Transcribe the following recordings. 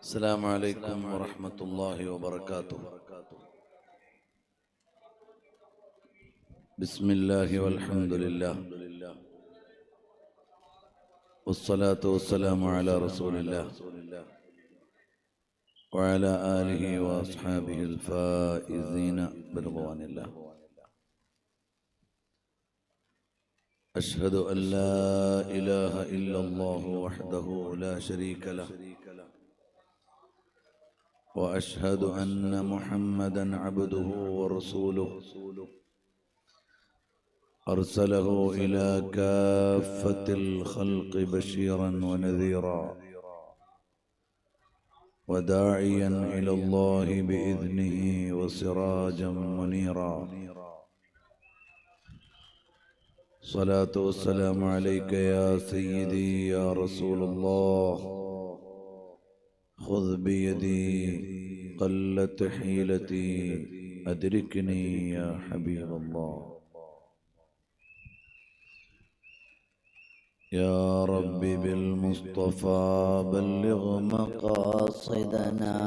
السلام عليكم ورحمة الله وبركاته. بسم الله والحمد لله والصلاة والسلام على رسول الله وعلى آله وأصحابه الفائزين برضوان الله. أشهد أن لا إله إلا الله وحده لا شريك له، وأشهد أن محمدًا عبده ورسوله أرسله إلى كافة الخلق بشيرًا ونذيرًا وداعيًا إلى الله بإذنه وسراجًا منيرًا. صلاة والسلام عليك يا سيدي يا رسول الله، خذ بيدي قلت حيلتي أدركني يا حبيب الله. يا رب بالمصطفى بلغ مقاصدنا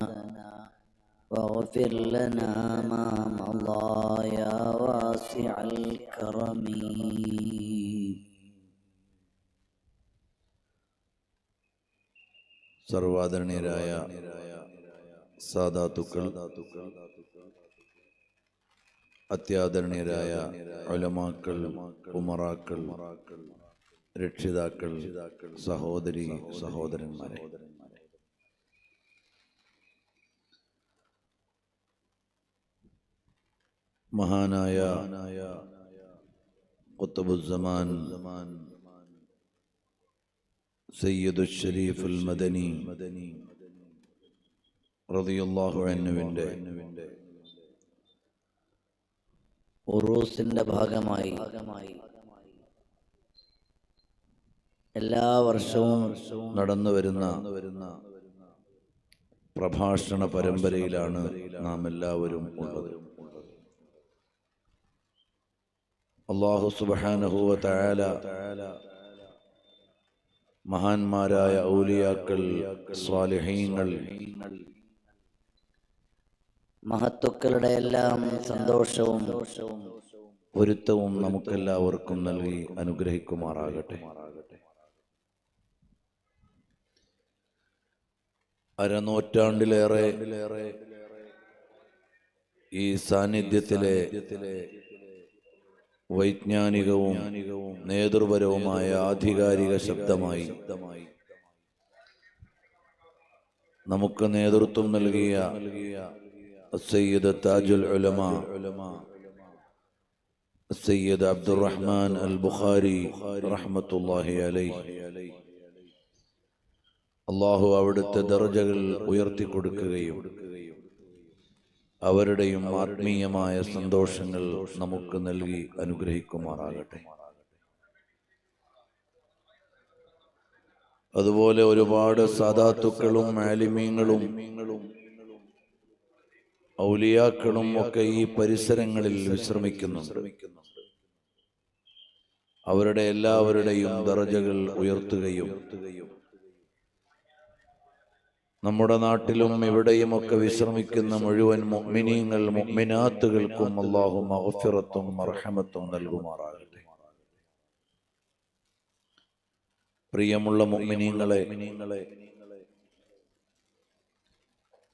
واغفر لنا ما مضى يا واسع الكرم. സർവാദരണീയരായ സാദാത്തുക്കൾ, അത്യാദരണീയരായ ഉലമാക്കൾ, ഉമറാക്കൾ, രക്ഷിതാക്കൾ, സഹോദരി സഹോദരന്മാരെ, മഹാനായ ഖുത്ബുസ്സമാൻ സയ്യിദുൽ ശരീഫുൽ മദനി റളിയല്ലാഹു അൻഹുവിന്റെ ഉറൂസിന്റെ ഭാഗമായി എല്ലാ വർഷവും നടന്നു വരുന്ന പ്രഭാഷണ പരമ്പരയിലാണ് നാം എല്ലാവരും ഉള്ളത്. അല്ലാഹു സുബ്ഹാനഹു വ തആല മഹാന്മാരായ ഔലിയാക്കൾ, സ്വാലിഹീങ്ങൾ, മഹത്തുക്കളുടെ എല്ലാം സന്തോഷവും പൊരുത്തവും നമുക്കെല്ലാവർക്കും നൽകി അനുഗ്രഹിക്കുമാറാകട്ടെ. അരനൂറ്റാണ്ടിലേറെ ഈ സാന്നിധ്യത്തിലെ വൈജ്ഞാനികവും നേതൃപരവുമായ ആധികാരിക ശബ്ദമായി നമുക്ക് നേതൃത്വം നൽകിയ സയ്യിദ് താജുൽ ഉലമ സയ്യിദ് അബ്ദുറഹ്മാൻ അൽ ബുഖാരി റഹ്മത്തുള്ളാഹി അലൈഹി, അല്ലാഹു അവിടുത്തെ ദർജകൾ ഉയർത്തിക്കൊടുക്കുകയും അവരുടെയും ആത്മീയമായ സന്തോഷങ്ങൾ നമുക്ക് നൽകി അനുഗ്രഹിക്കുമാറാകട്ടെ. അതുപോലെ ഒരുപാട് സാദാത്തുക്കളും ആലിമീങ്ങളും ഔലിയാക്കളും ഒക്കെ ഈ പരിസരങ്ങളിൽ വിശ്രമിക്കുന്നുണ്ട്. അവരുടെ എല്ലാവരുടെയും ദർജകൾ ഉയർത്തുകയും നമ്മുടെ നാട്ടിലും ഇവിടെയുമൊക്കെ വിശ്രമിക്കുന്ന മുഴുവൻ മുഅ്മിനീങ്ങൾ, മുഅ്മിനാത്തുകൾക്കും അല്ലാഹു മഗ്ഫിറത്തും മർഹമത്തും നൽകുമാറാകട്ടെ. പ്രിയമുള്ള മുഅ്മിനീങ്ങളെ,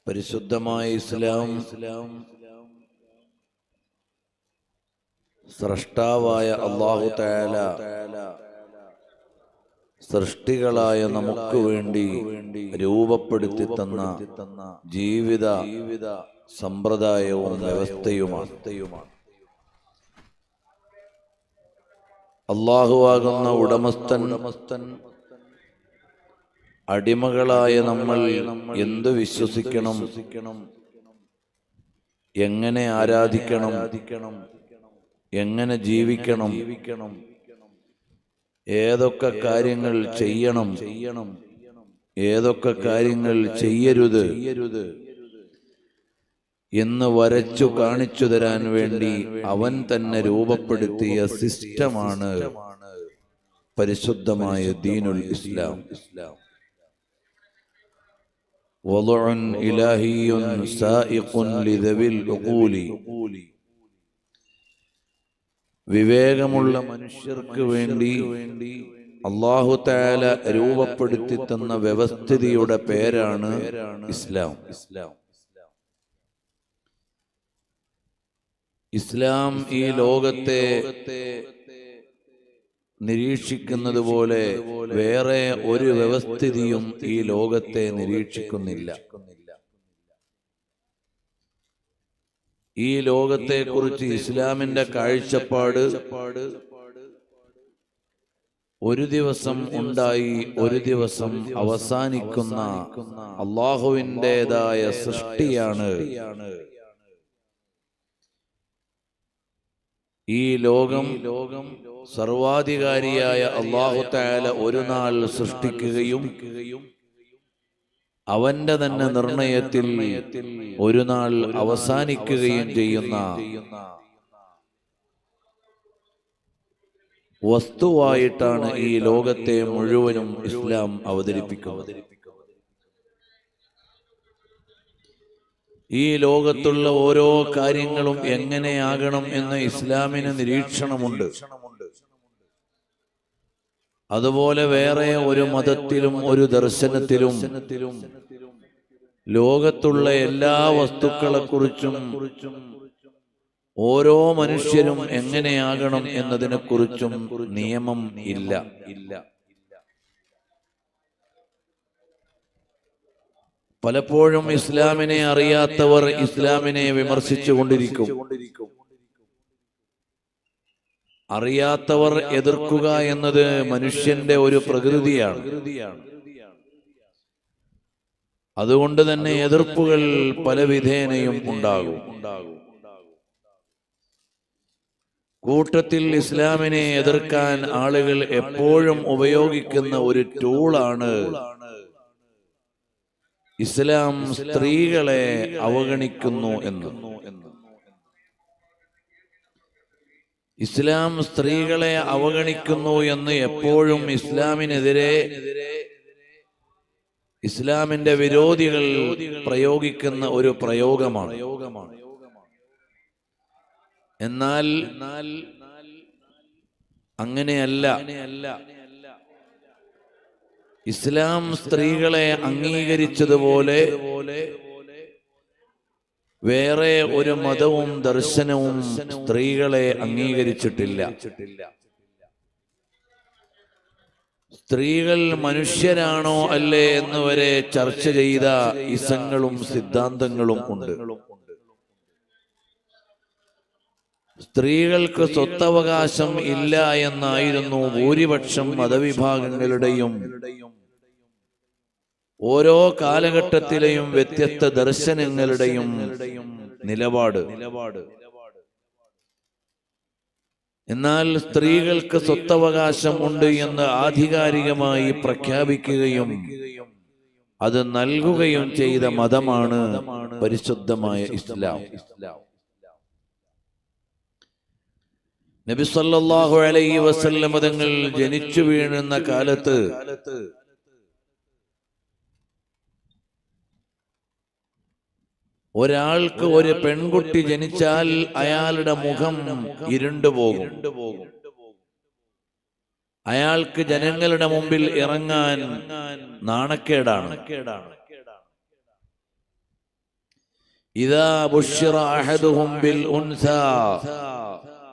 പരിശുദ്ധമായ ഇസ്ലാം സ്രഷ്ടാവായ അല്ലാഹു തആല സൃഷ്ടികളായ നമുക്ക് വേണ്ടി രൂപപ്പെടുത്തി തന്ന ജീവിത സമ്പ്രദായവും വ്യവസ്ഥയുമാണ്. അല്ലാഹുവാകുന്ന ഉടമസ്ഥൻ അടിമകളായ നമ്മൾ എന്ത് വിശ്വസിക്കണം, എങ്ങനെ ആരാധിക്കണം, എങ്ങനെ ജീവിക്കണം, ഏതൊക്കെ കാര്യങ്ങൾ ചെയ്യണം, ഏതൊക്കെ കാര്യങ്ങൾ ചെയ്യരുത് എന്ന് വരച്ചു കാണിച്ചു തരാൻ വേണ്ടി അവൻ തന്നെ രൂപപ്പെടുത്തിയ സിസ്റ്റമാണ് പരിശുദ്ധമായ ദീനുൽ ഇസ്ലാം. وضع إلهي سائق لذوي العقول. വിവേകമുള്ള മനുഷ്യർക്ക് വേണ്ടി അല്ലാഹു തആല രൂപപ്പെടുത്തി തന്ന വ്യവസ്ഥിതിയുടെ പേരാണ് ഇസ്ലാം. ഇസ്ലാം ഈ ലോകത്തെ നിരീക്ഷിക്കുന്നത് പോലെ വേറെ ഒരു വ്യവസ്ഥിതിയും ഈ ലോകത്തെ നിരീക്ഷിക്കുന്നില്ല. ഈ ലോകത്തെ കുറിച്ച് ഇസ്ലാമിന്റെ കാഴ്ചപ്പാട് ഒരു ദിവസം ഉണ്ടായി ഒരു ദിവസം അവസാനിക്കുന്ന അല്ലാഹുവിൻ്റെതായ സൃഷ്ടിയാണ്. ഈ ലോകം സർവാധികാരിയായ അല്ലാഹു തആല ഒരു നാൾ സൃഷ്ടിക്കുകയും അവന്റെ തന്നെ നിർണയത്തിൽ ഒരു നാൾ അവസാനിക്കുകയും ചെയ്യുന്ന വസ്തുവായിട്ടാണ് ഈ ലോകത്തെ മുഴുവനും ഇസ്ലാം അവതരിപ്പിക്കുന്നത്. ഈ ലോകത്തുള്ള ഓരോ കാര്യങ്ങളും എങ്ങനെയാകണം എന്ന് ഇസ്ലാമിന് നിരീക്ഷണമുണ്ട്. അതുപോലെ വേറെ ഒരു മതത്തിലും ഒരു ദർശനത്തിലും ലോകത്തുള്ള എല്ലാ വസ്തുക്കളെക്കുറിച്ചും ഓരോ മനുഷ്യരും എങ്ങനെയാകണം എന്നതിനെക്കുറിച്ചും നിയമം ഇല്ല. പലപ്പോഴും ഇസ്ലാമിനെ അറിയാത്തവർ ഇസ്ലാമിനെ വിമർശിച്ചു കൊണ്ടിരിക്കും. അറിയാത്തവർ എതിർക്കുക എന്നത് മനുഷ്യന്റെ ഒരു പ്രകൃതിയാണ്. അതുകൊണ്ട് തന്നെ എതിർപ്പുകൾ പല വിധേനയും ഉണ്ടാകും. കൂട്ടത്തിൽ ഇസ്ലാമിനെ എതിർക്കാൻ ആളുകൾ എപ്പോഴും ഉപയോഗിക്കുന്ന ഒരു ടൂളാണ് ഇസ്ലാം സ്ത്രീകളെ അവഗണിക്കുന്നു എന്ന്. ഇസ്ലാം സ്ത്രീകളെ അവഗണിക്കുന്നു എന്ന് എപ്പോഴും ഇസ്ലാമിനെതിരെ ഇസ്ലാമിന്റെ വിരോധികൾ പ്രയോഗിക്കുന്ന ഒരു പ്രയോഗമാണ്. എന്നാൽ അങ്ങനെയല്ല. ഇസ്ലാം സ്ത്രീകളെ അംഗീകരിച്ചതുപോലെ വേറെ ഒരു മതവും ദർശനവും സ്ത്രീകളെ അംഗീകരിച്ചിട്ടില്ല. സ്ത്രീകൾ മനുഷ്യരാണോ അല്ലേ എന്ന് വരെ ചർച്ച ചെയ്ത ഇസങ്ങളും സിദ്ധാന്തങ്ങളും ഉണ്ട്. സ്ത്രീകൾക്ക് സ്വത്തവകാശം ഇല്ല എന്നായിരുന്നു ഭൂരിപക്ഷം മതവിഭാഗങ്ങളുടെയും ഓരോ കാലഘട്ടത്തിലെയും വ്യത്യസ്ത ദർശനങ്ങളുടെയും നിലപാട്. എന്നാൽ സ്ത്രീകൾക്ക് സ്വത്തവകാശം ഉണ്ട് എന്ന് ആധികാരികമായി പ്രഖ്യാപിക്കുകയും അത് നൽകുകയും ചെയ്ത മതമാണ് പരിശുദ്ധമായ ഇസ്ലാം. നബി സല്ലല്ലാഹു അലൈഹി വസല്ലം തങ്ങൾ ജനിച്ചു വീഴുന്ന കാലത്ത് ഒരാൾക്ക് ഒരു പെൺകുട്ടി ജനിച്ചാൽ അയാളുടെ മുഖം ഇരുണ്ടുപോകും. അയാൾക്ക് ജനങ്ങളുടെ മുമ്പിൽ ഇറങ്ങാൻ നാണക്കേടാണ്. ഇദാ ബുശ്ശിറ അഹദുഹും ബിൽ ഉൻസാ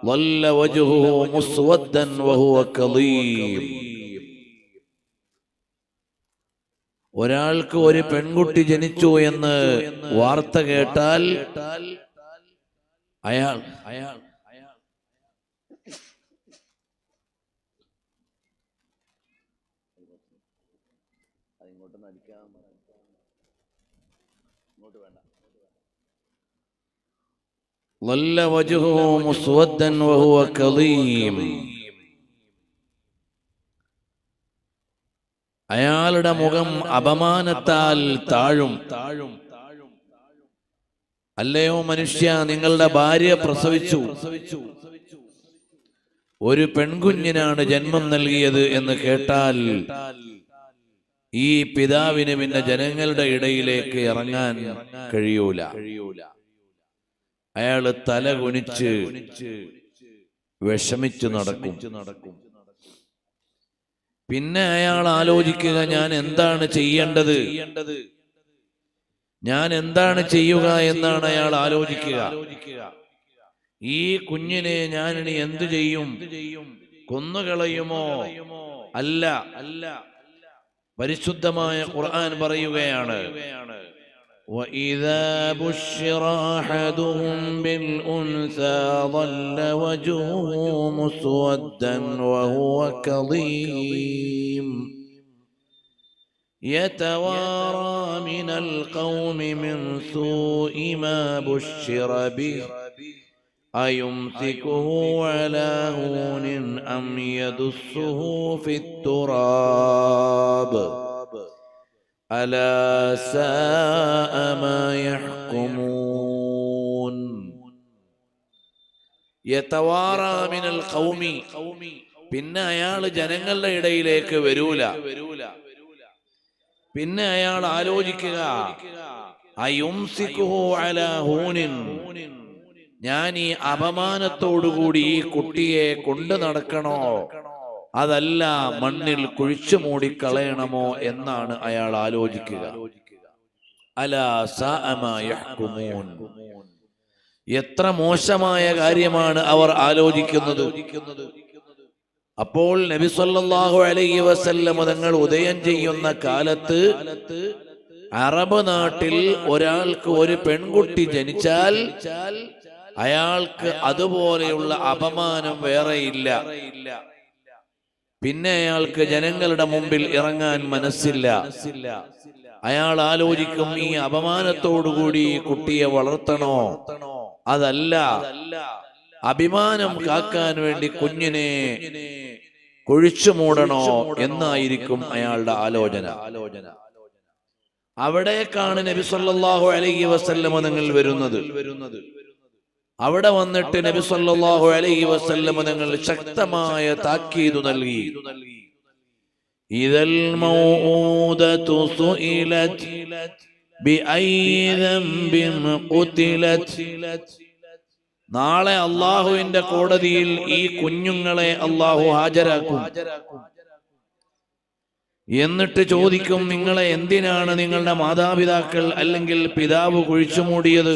ളല്ല വജ്ഹുഹു മുസ്വദ്ദൻ വഹുവ കളീം. ഒരാൾക്ക് ഒരു പെൺകുട്ടി ജനിച്ചു എന്ന് വാർത്ത കേട്ടാൽ അയാൾ ളല്ല വജ്ഹുഹു മുസ്വദ്ദൻ വഹുവ കളീം. അയാളുടെ മുഖം അപമാനത്താൽ താഴും. അല്ലയോ മനുഷ്യ, നിങ്ങളുടെ ഭാര്യ പ്രസവിച്ചു, ഒരു പെൺകുഞ്ഞിനാണ് ജന്മം നൽകിയത് എന്ന് കേട്ടാൽ ഈ പിതാവിന് പിന്നെ ജനങ്ങളുടെ ഇടയിലേക്ക് ഇറങ്ങാൻ കഴിയൂല. അയാള് തല കുനിച്ച് വിഷമിച്ചു നടക്കും. പിന്നെ അയാൾ ആലോചിക്കുക, ഞാൻ എന്താണ് ചെയ്യേണ്ടത്, ഞാൻ എന്താണ് ചെയ്യുക എന്നാണ് അയാൾ ആലോചിക്കുക. ഈ കുഞ്ഞിനെ ഞാൻ ഇനി എന്തു ചെയ്യും? കൊന്നുകളയുമോ? അല്ല, പരിശുദ്ധമായ ഖുർആൻ പറയുകയാണ്, وَإِذَا بُشِّرَ أَحَدُهُم بِالْأُنثَى ظَلَّ وَجْهُهُ مُسْوَدًّا وَهُوَ كَظِيمٌ يَتَوَارَى مِنَ الْقَوْمِ مِنْ سُوءِ مَا بُشِّرَ بِهِ أَيُمْسِكُهُ عَلَى هُونٍ أَمْ يَدُسُّهُ فِي التُّرَابِ أَلَا سَاءَ مَا يَحْكُمُونَ يَتَوَارَى مِنَ الْقَوْمِ. പിന്നെ അയാൾ ജനങ്ങളുടെ ഇടയിലേക്ക് വരൂല. പിന്നെ അയാൾ ആലോചിക്കുക, അയുംസിക്കുഹു അലാ ഹൂനിൻ, ഞാൻ ഈ അപമാനത്തോടുകൂടി ഈ കുട്ടിയെ കൊണ്ടു നടക്കണോ, അതല്ല മണ്ണിൽ കുഴിച്ചു മൂടിക്കളയണമോ എന്നാണ് അയാൾ ആലോചിക്കുക. അലാ സാഅ മാ യഹ്കുമൂൻ, എത്ര മോശമായ കാര്യമാണ് അവർ ആലോചിക്കുന്നത്. അപ്പോൾ നബി സല്ലല്ലാഹു അലൈഹി വസല്ലം തങ്ങൾ ഉദയം ചെയ്യുന്ന കാലത്ത് അറബ് നാട്ടിൽ ഒരാൾക്ക് ഒരു പെൺകുട്ടി ജനിച്ചാൽ അയാൾക്ക് അതുപോലെയുള്ള അപമാനം വേറെയില്ല. പിന്നെ അയാൾക്ക് ജനങ്ങളുടെ മുമ്പിൽ ഇറങ്ങാൻ മനസ്സില്ല. അയാൾ ആലോചിക്കും, ഈ അപമാനത്തോടുകൂടി കുട്ടിയെ വളർത്തണോ, അതല്ല അഭിമാനം കാക്കാൻ വേണ്ടി കുഞ്ഞിനെ കുഴിച്ചു മൂടണോ എന്നായിരിക്കും അയാളുടെ ആലോചന. അവിടേക്കാണ് നബി സല്ലല്ലാഹു അലൈഹി വസല്ലം തങ്ങൾ വരുന്നത്. അവിടെ വന്നിട്ട് നബി സല്ലല്ലാഹു അലൈഹി വസല്ലം തങ്ങൾ ശക്തമായ താക്കീത് നൽകി. ഇദൽ മൗഊദതു സുഇലത് ബിഅയ്യി ദംബിൻ ഖുതിലത്, നാളെ അള്ളാഹുവിന്റെ കോടതിയിൽ ഈ കുഞ്ഞുങ്ങളെ അള്ളാഹു ഹാജരാക്കും. എന്നിട്ട് ചോദിക്കും, നിങ്ങളെ എന്തിനാണ് നിങ്ങളുടെ മാതാപിതാക്കൾ അല്ലെങ്കിൽ പിതാവ് കുഴിച്ചു മൂടിയത്?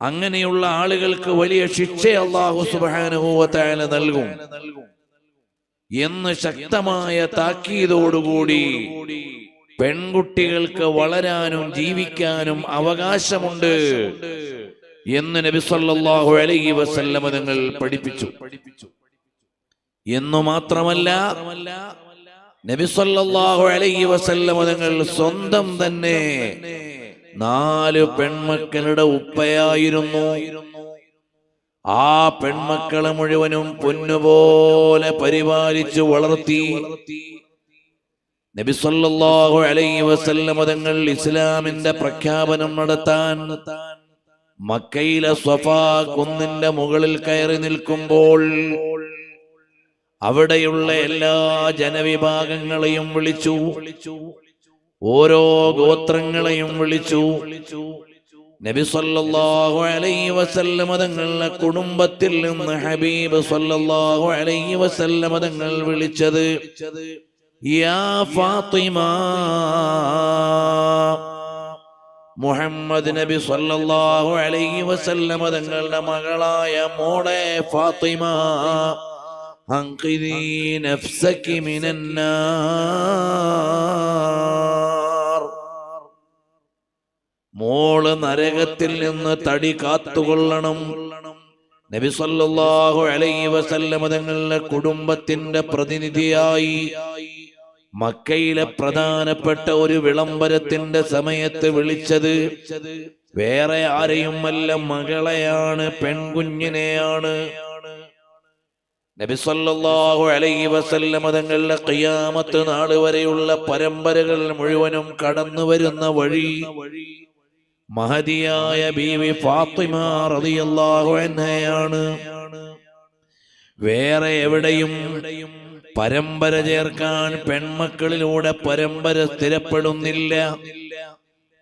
അങ്ങനെയുള്ള ആളുകൾക്ക് വലിയ ശിക്ഷ അല്ലാഹു സുബ്ഹാനഹു വ തആല നൽകും എന്ന് ശക്തമായ താക്കീതോടുകൂടി പെൺകുട്ടികൾക്ക് വളരാനും ജീവിക്കാനും അവകാശമുണ്ട് എന്ന് നബി സല്ലല്ലാഹു അലൈഹി വസല്ലം തങ്ങൾ പഠിപ്പിച്ചു. എന്നു മാത്രമല്ല, നബി സല്ലല്ലാഹു അലൈഹി വസല്ലം തങ്ങൾ സ്വന്തം തന്നെ 4 പെൺമക്കളുടെ ഉപ്പയായിരുന്നു. ആ പെൺമക്കളെ മുഴുവനും പൊന്നുപോലെ പരിപാലിച്ചു വളർത്തി. നബി സല്ലല്ലാഹു അലൈഹി വസല്ലം തങ്ങൾ ഇസ്ലാമിന്റെ പ്രഖ്യാപനം നടത്താൻ മക്കയിലെ സ്വഫാ കുന്നിന്റെ മുകളിൽ കയറി നിൽക്കുമ്പോൾ അവിടെയുള്ള എല്ലാ ജനവിഭാഗങ്ങളെയും വിളിച്ചു, ഓരോ ഗോത്രങ്ങളെയും വിളിച്ചു. നബി സല്ലല്ലാഹു അലൈഹി വസല്ലം തങ്ങളുടെ കുടുംബത്തിൽ നിന്ന് ഹബീബ് സല്ലല്ലാഹു അലൈഹി വസല്ലം തങ്ങൾ വിളിച്ചത് യാ ഫാത്തിമ. മുഹമ്മദ് നബി സല്ലല്ലാഹു അലൈഹി വസല്ലം തങ്ങളുടെ മകളായ മോളെ ഫാത്തിമ, അൻഖിദി നഫ്സകി മിനന്നാർ, മോള് നരകത്തിൽ നിന്ന് തടി കാത്തുകൊള്ളണം. നബി സല്ലല്ലാഹു അലൈഹി വസല്ലം തങ്ങളുടെ കുടുംബത്തിന്റെ പ്രതിനിധിയായി മക്കയിലെ പ്രധാനപ്പെട്ട ഒരു വിളംബരത്തിന്റെ സമയത്ത് വിളിച്ചത് വേറെ ആരെയുമല്ല, മകളെയാണ്, പെൺകുഞ്ഞിനെയാണ്. നബി സല്ലല്ലാഹു അലൈഹി വസല്ലം തങ്ങളുടെ ഖിയാമത്ത് നാൾ വരെയുള്ള പരമ്പരകൾ മുഴുവനും കടന്നു വരുന്ന വഴി മഹദിയായ ബീവി ഫാത്തിമ റളിയല്ലാഹു അൻഹയാണ്. വേറെ എവിടെയും പരമ്പര ചേർക്കാൻ പെൺമക്കളിലൂടെ പരമ്പര സ്ഥിരപ്പെടുന്നില്ല.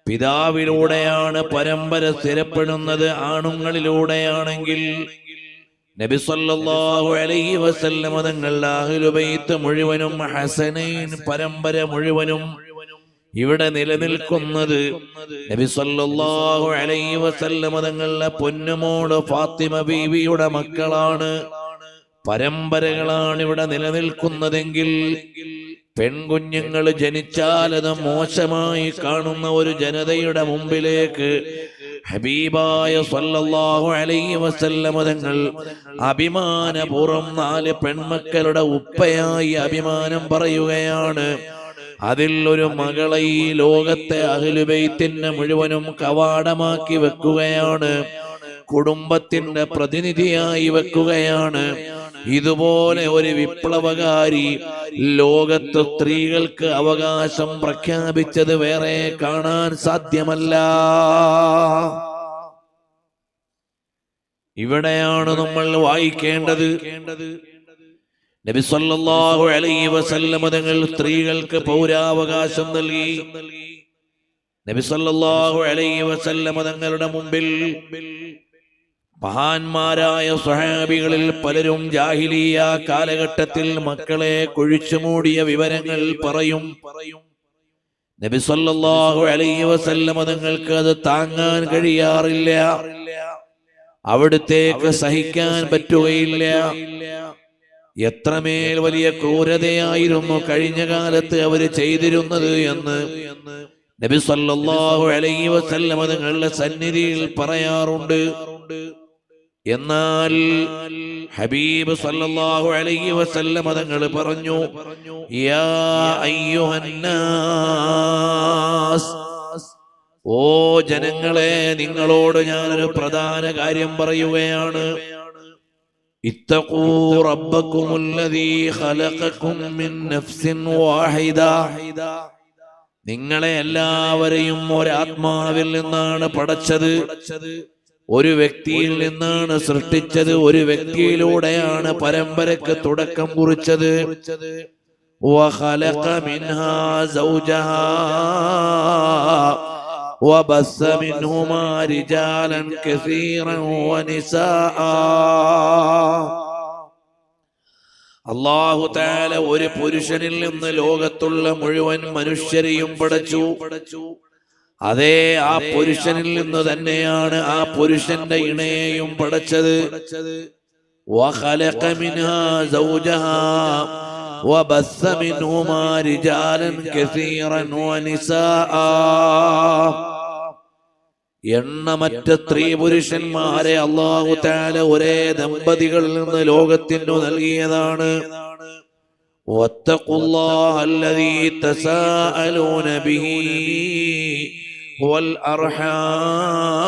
പിതാവിലൂടെയാണ് പരമ്പര സ്ഥിരപ്പെടുന്നത്. ആണുങ്ങളിലൂടെയാണെങ്കിൽ നബി സല്ലല്ലാഹു അലൈഹി വസല്ലം തങ്ങളുടെ അഹ്ലു ബൈത്ത് മുഴുവനും ഹസനൈൻ പരമ്പര മുഴുവനും ഇവിടെ നിലനിൽക്കുന്നത് നബി സല്ലല്ലാഹു അലൈഹി വസല്ലം തങ്ങളുടെ പൊന്നുമോള് ഫാത്തിമ ബീവിയുടെ മക്കളാണ്. പരമ്പരകളാണ് ഇവിടെ നിലനിൽക്കുന്നതെങ്കിൽ പെൺകുഞ്ഞുങ്ങൾ ജനിച്ചാൽ അത് മോശമായി കാണുന്ന ഒരു ജനതയുടെ മുമ്പിലേക്ക് ഹബീബായ സല്ലല്ലാഹു അലൈഹി വസല്ലം തങ്ങൾ അഭിമാനപൂർവ്വം 4 പെൺമക്കളുടെ ഉപ്പയായി അഭിമാനം പറയുകയാണ്. അതിൽ ഒരു മകളെ ഈ ലോകത്തെ അഹ്ലു ബൈത്തിന്റെ മുഴുവനും കവാടമാക്കി വെക്കുകയാണ്, കുടുംബത്തിന്റെ പ്രതിനിധിയായി വെക്കുകയാണ്. ഇതുപോലെ ഒരു വിപ്ലവകാരി ലോകത്ത് സ്ത്രീകൾക്ക് അവകാശം പ്രഖ്യാപിച്ചത് വേറെ കാണാൻ സാധ്യമല്ല. ഇവിടെയാണ് നമ്മൾ വായിക്കേണ്ടത്. നബി സല്ലല്ലാഹു അലൈഹി വസല്ലം തങ്ങൾ സ്ത്രീകൾക്ക് പൗരാവകാശം നൽകി. നബി സല്ലല്ലാഹു അലൈഹി വസല്ലം തങ്ങളുടെ മുമ്പിൽ മഹാന്മാരായ സ്വഹാബികളിൽ പലരും ജാഹിലിയ കാലഘട്ടത്തിൽ മക്കളെ കുഴിച്ചുമൂടിയ വിവരങ്ങൾ പറയും. നബി സല്ലല്ലാഹു അലൈഹി വസല്ലം തങ്ങൾക്ക് അത് താങ്ങാൻ കഴിയാറില്ല, അവിടുത്തേക്ക് സഹിക്കാൻ പറ്റുകയില്ല. എത്രമേൽ വലിയ ക്രൂരതയായിരുന്നു കഴിഞ്ഞ കാലത്ത് അവര് ചെയ്തിരുന്നത് എന്ന് നബി സല്ലല്ലാഹു അലൈഹി വസല്ലം തങ്ങളുടെ സന്നിധിയിൽ പറയാറുണ്ട്. എന്നാൽ ഹബീബ് സല്ലല്ലാഹു അലൈഹി വസല്ലം തങ്ങൾ പറഞ്ഞു, യാ അയ്യുഹന്നാസ്, ഓ ജനങ്ങളെ, നിങ്ങളോട് ഞാനൊരു പ്രധാന കാര്യം പറയുകയാണ്. ഇത്തഖൂ റബ്ബക്കുമുല്ലദീ ഖലഖക്കും മിൻ നഫ്സിൻ വാഹിദ, നിങ്ങളെ എല്ലാവരെയും ഒരാത്മാവിൽ നിന്നാണ് പടച്ചത്, ഒരു വ്യക്തിയിൽ നിന്നാണ് സൃഷ്ടിച്ചത്, ഒരു വ്യക്തിയിലൂടെയാണ് പരമ്പരക്ക് തുടക്കം കുറിച്ചത്. വഖലഖ മിൻഹാ സൗജഹാ വബസ്സ മിൻഹുമാ റിജാലൻ കസീറൻ വനിസാഅ. അല്ലാഹു തആല ഒരു പുരുഷനിൽ നിന്ന് ലോകത്തുള്ള മുഴുവൻ മനുഷ്യരെയും പടച്ചു. അതേ ആ പുരുഷനിൽ നിന്ന് തന്നെയാണ് ആ പുരുഷന്റെ ഇണയെയും പടച്ചത്. വഖലഖ മിൻഹാ സൗജഹാ വബസ്സ മിൻഹുമാ റിജാലൻ കസീറൻ വനിസാഅ. എണ്ണമറ്റ സ്ത്രീ പുരുഷന്മാരെ അല്ലാഹു തആല ഒരേ ദമ്പതികളിൽ നിന്ന് ലോകത്തിനു നൽകിയതാണ്. വത്തഖുല്ലാഹ അല്ലദീ തസാഅലൂന ബിഹി വൽ അർഹാം.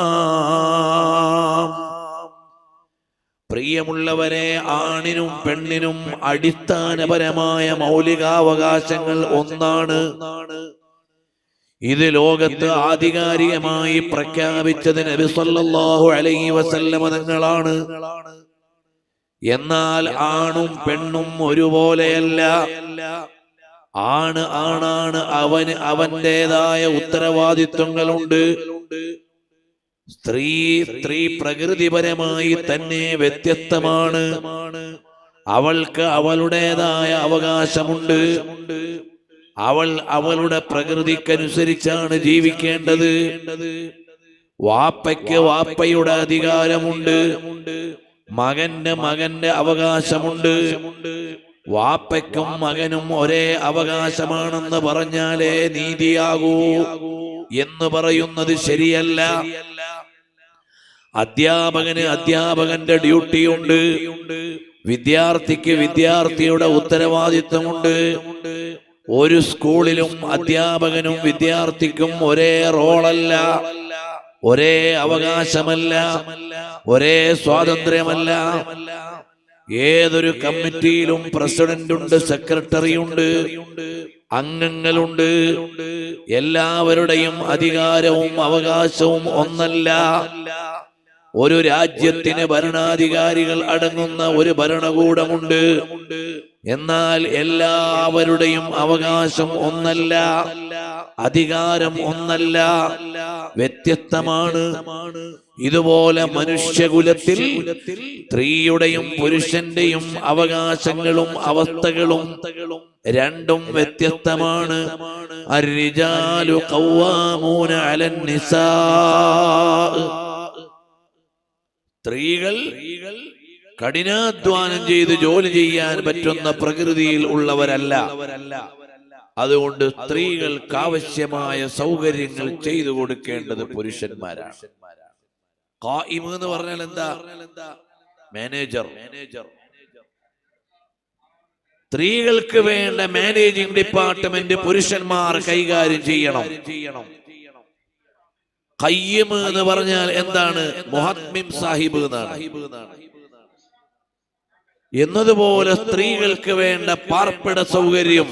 പ്രിയമുള്ളവരെ, ആണിനും പെണ്ണിനും അടിസ്ഥാനപരമായ മൗലികാവകാശങ്ങൾ ഒന്നാണ്. ഇത് ലോകത്ത് ആധികാരികമായി പ്രഖ്യാപിച്ചത് നബി സല്ലല്ലാഹു അലൈഹി വസല്ലം തങ്ങളാണ്. എന്നാൽ ആണും പെണ്ണും ഒരുപോലെയല്ല. ആണ് ആണാണ്, അവന് അവന്റേതായ ഉത്തരവാദിത്വങ്ങളുണ്ട്. സ്ത്രീ പ്രകൃതിപരമായി തന്നെ വ്യത്യസ്തമാണ്. അവൾക്ക് അവളുടേതായ അവകാശമുണ്ട്. അവൾ അവളുടെ പ്രകൃതിക്കനുസരിച്ചാണ് ജീവിക്കേണ്ടത്. വാപ്പയ്ക്ക് വാപ്പയുടെ അധികാരമുണ്ട്, മകന്റെ അവകാശമുണ്ട്. വാപ്പയ്ക്കും മകനും ഒരേ അവകാശമാണെന്ന് പറഞ്ഞാലേ നീതിയാകൂ എന്ന് പറയുന്നത് ശരിയല്ല. അധ്യാപകന് അധ്യാപകന്റെ ഡ്യൂട്ടിയുണ്ട്, വിദ്യാർത്ഥിക്ക് വിദ്യാർത്ഥിയുടെ ഉത്തരവാദിത്വമുണ്ട്. ഒരു സ്കൂളിലും അധ്യാപകനും വിദ്യാർത്ഥിക്കും ഒരേ റോളല്ല, ഒരേ അവകാശമല്ല, ഒരേ സ്വാതന്ത്ര്യമല്ല. ഏതൊരു കമ്മിറ്റിയിലും പ്രസിഡന്റ് ഉണ്ട്, സെക്രട്ടറി ഉണ്ട്, അംഗങ്ങളുണ്ട്. എല്ലാവരുടെയും അധികാരവും അവകാശവും ഒന്നല്ല. ഒരു രാജ്യത്തിന് ഭരണാധികാരികൾ അടങ്ങുന്ന ഒരു ഭരണകൂടമുണ്ട്. എന്നാൽ എല്ലാവരുടെയും അവകാശം ഒന്നല്ല, അധികാരം ഒന്നല്ല, വ്യത്യസ്തമാണ്. ഇതുപോലെ മനുഷ്യകുലത്തിൽ സ്ത്രീയുടെയും പുരുഷന്റെയും അവകാശങ്ങളും അവസ്ഥകളും രണ്ടും വ്യത്യസ്തമാണ്. അർരിജാലു ഖവ്വാമൂന അലൻ നിസാ. സ്ത്രീകൾ കഠിനാധ്വാനം ചെയ്ത് ജോലി ചെയ്യാൻ പറ്റുന്ന പ്രകൃതിയിൽ ഉള്ളവരല്ല. അതുകൊണ്ട് സ്ത്രീകൾക്ക് ആവശ്യമായ സൗകര്യങ്ങൾ ചെയ്തു കൊടുക്കേണ്ടത് പുരുഷന്മാരാണ്. ഖായിം എന്ന് പറഞ്ഞാൽ എന്താ? മാനേജർ. സ്ത്രീകൾക്ക് വേണ്ട മാനേജിംഗ് ഡിപ്പാർട്ട്മെന്റ് പുരുഷന്മാർ കൈകാര്യം ചെയ്യണം. ഖയ്യിം എന്ന് പറഞ്ഞാൽ എന്താണ്? മുഹദ്മിം സാഹിബ് എന്നാണ്. എന്നതുപോലെ സ്ത്രീകൾക്ക് വേണ്ട പാർപ്പിട സൗകര്യം,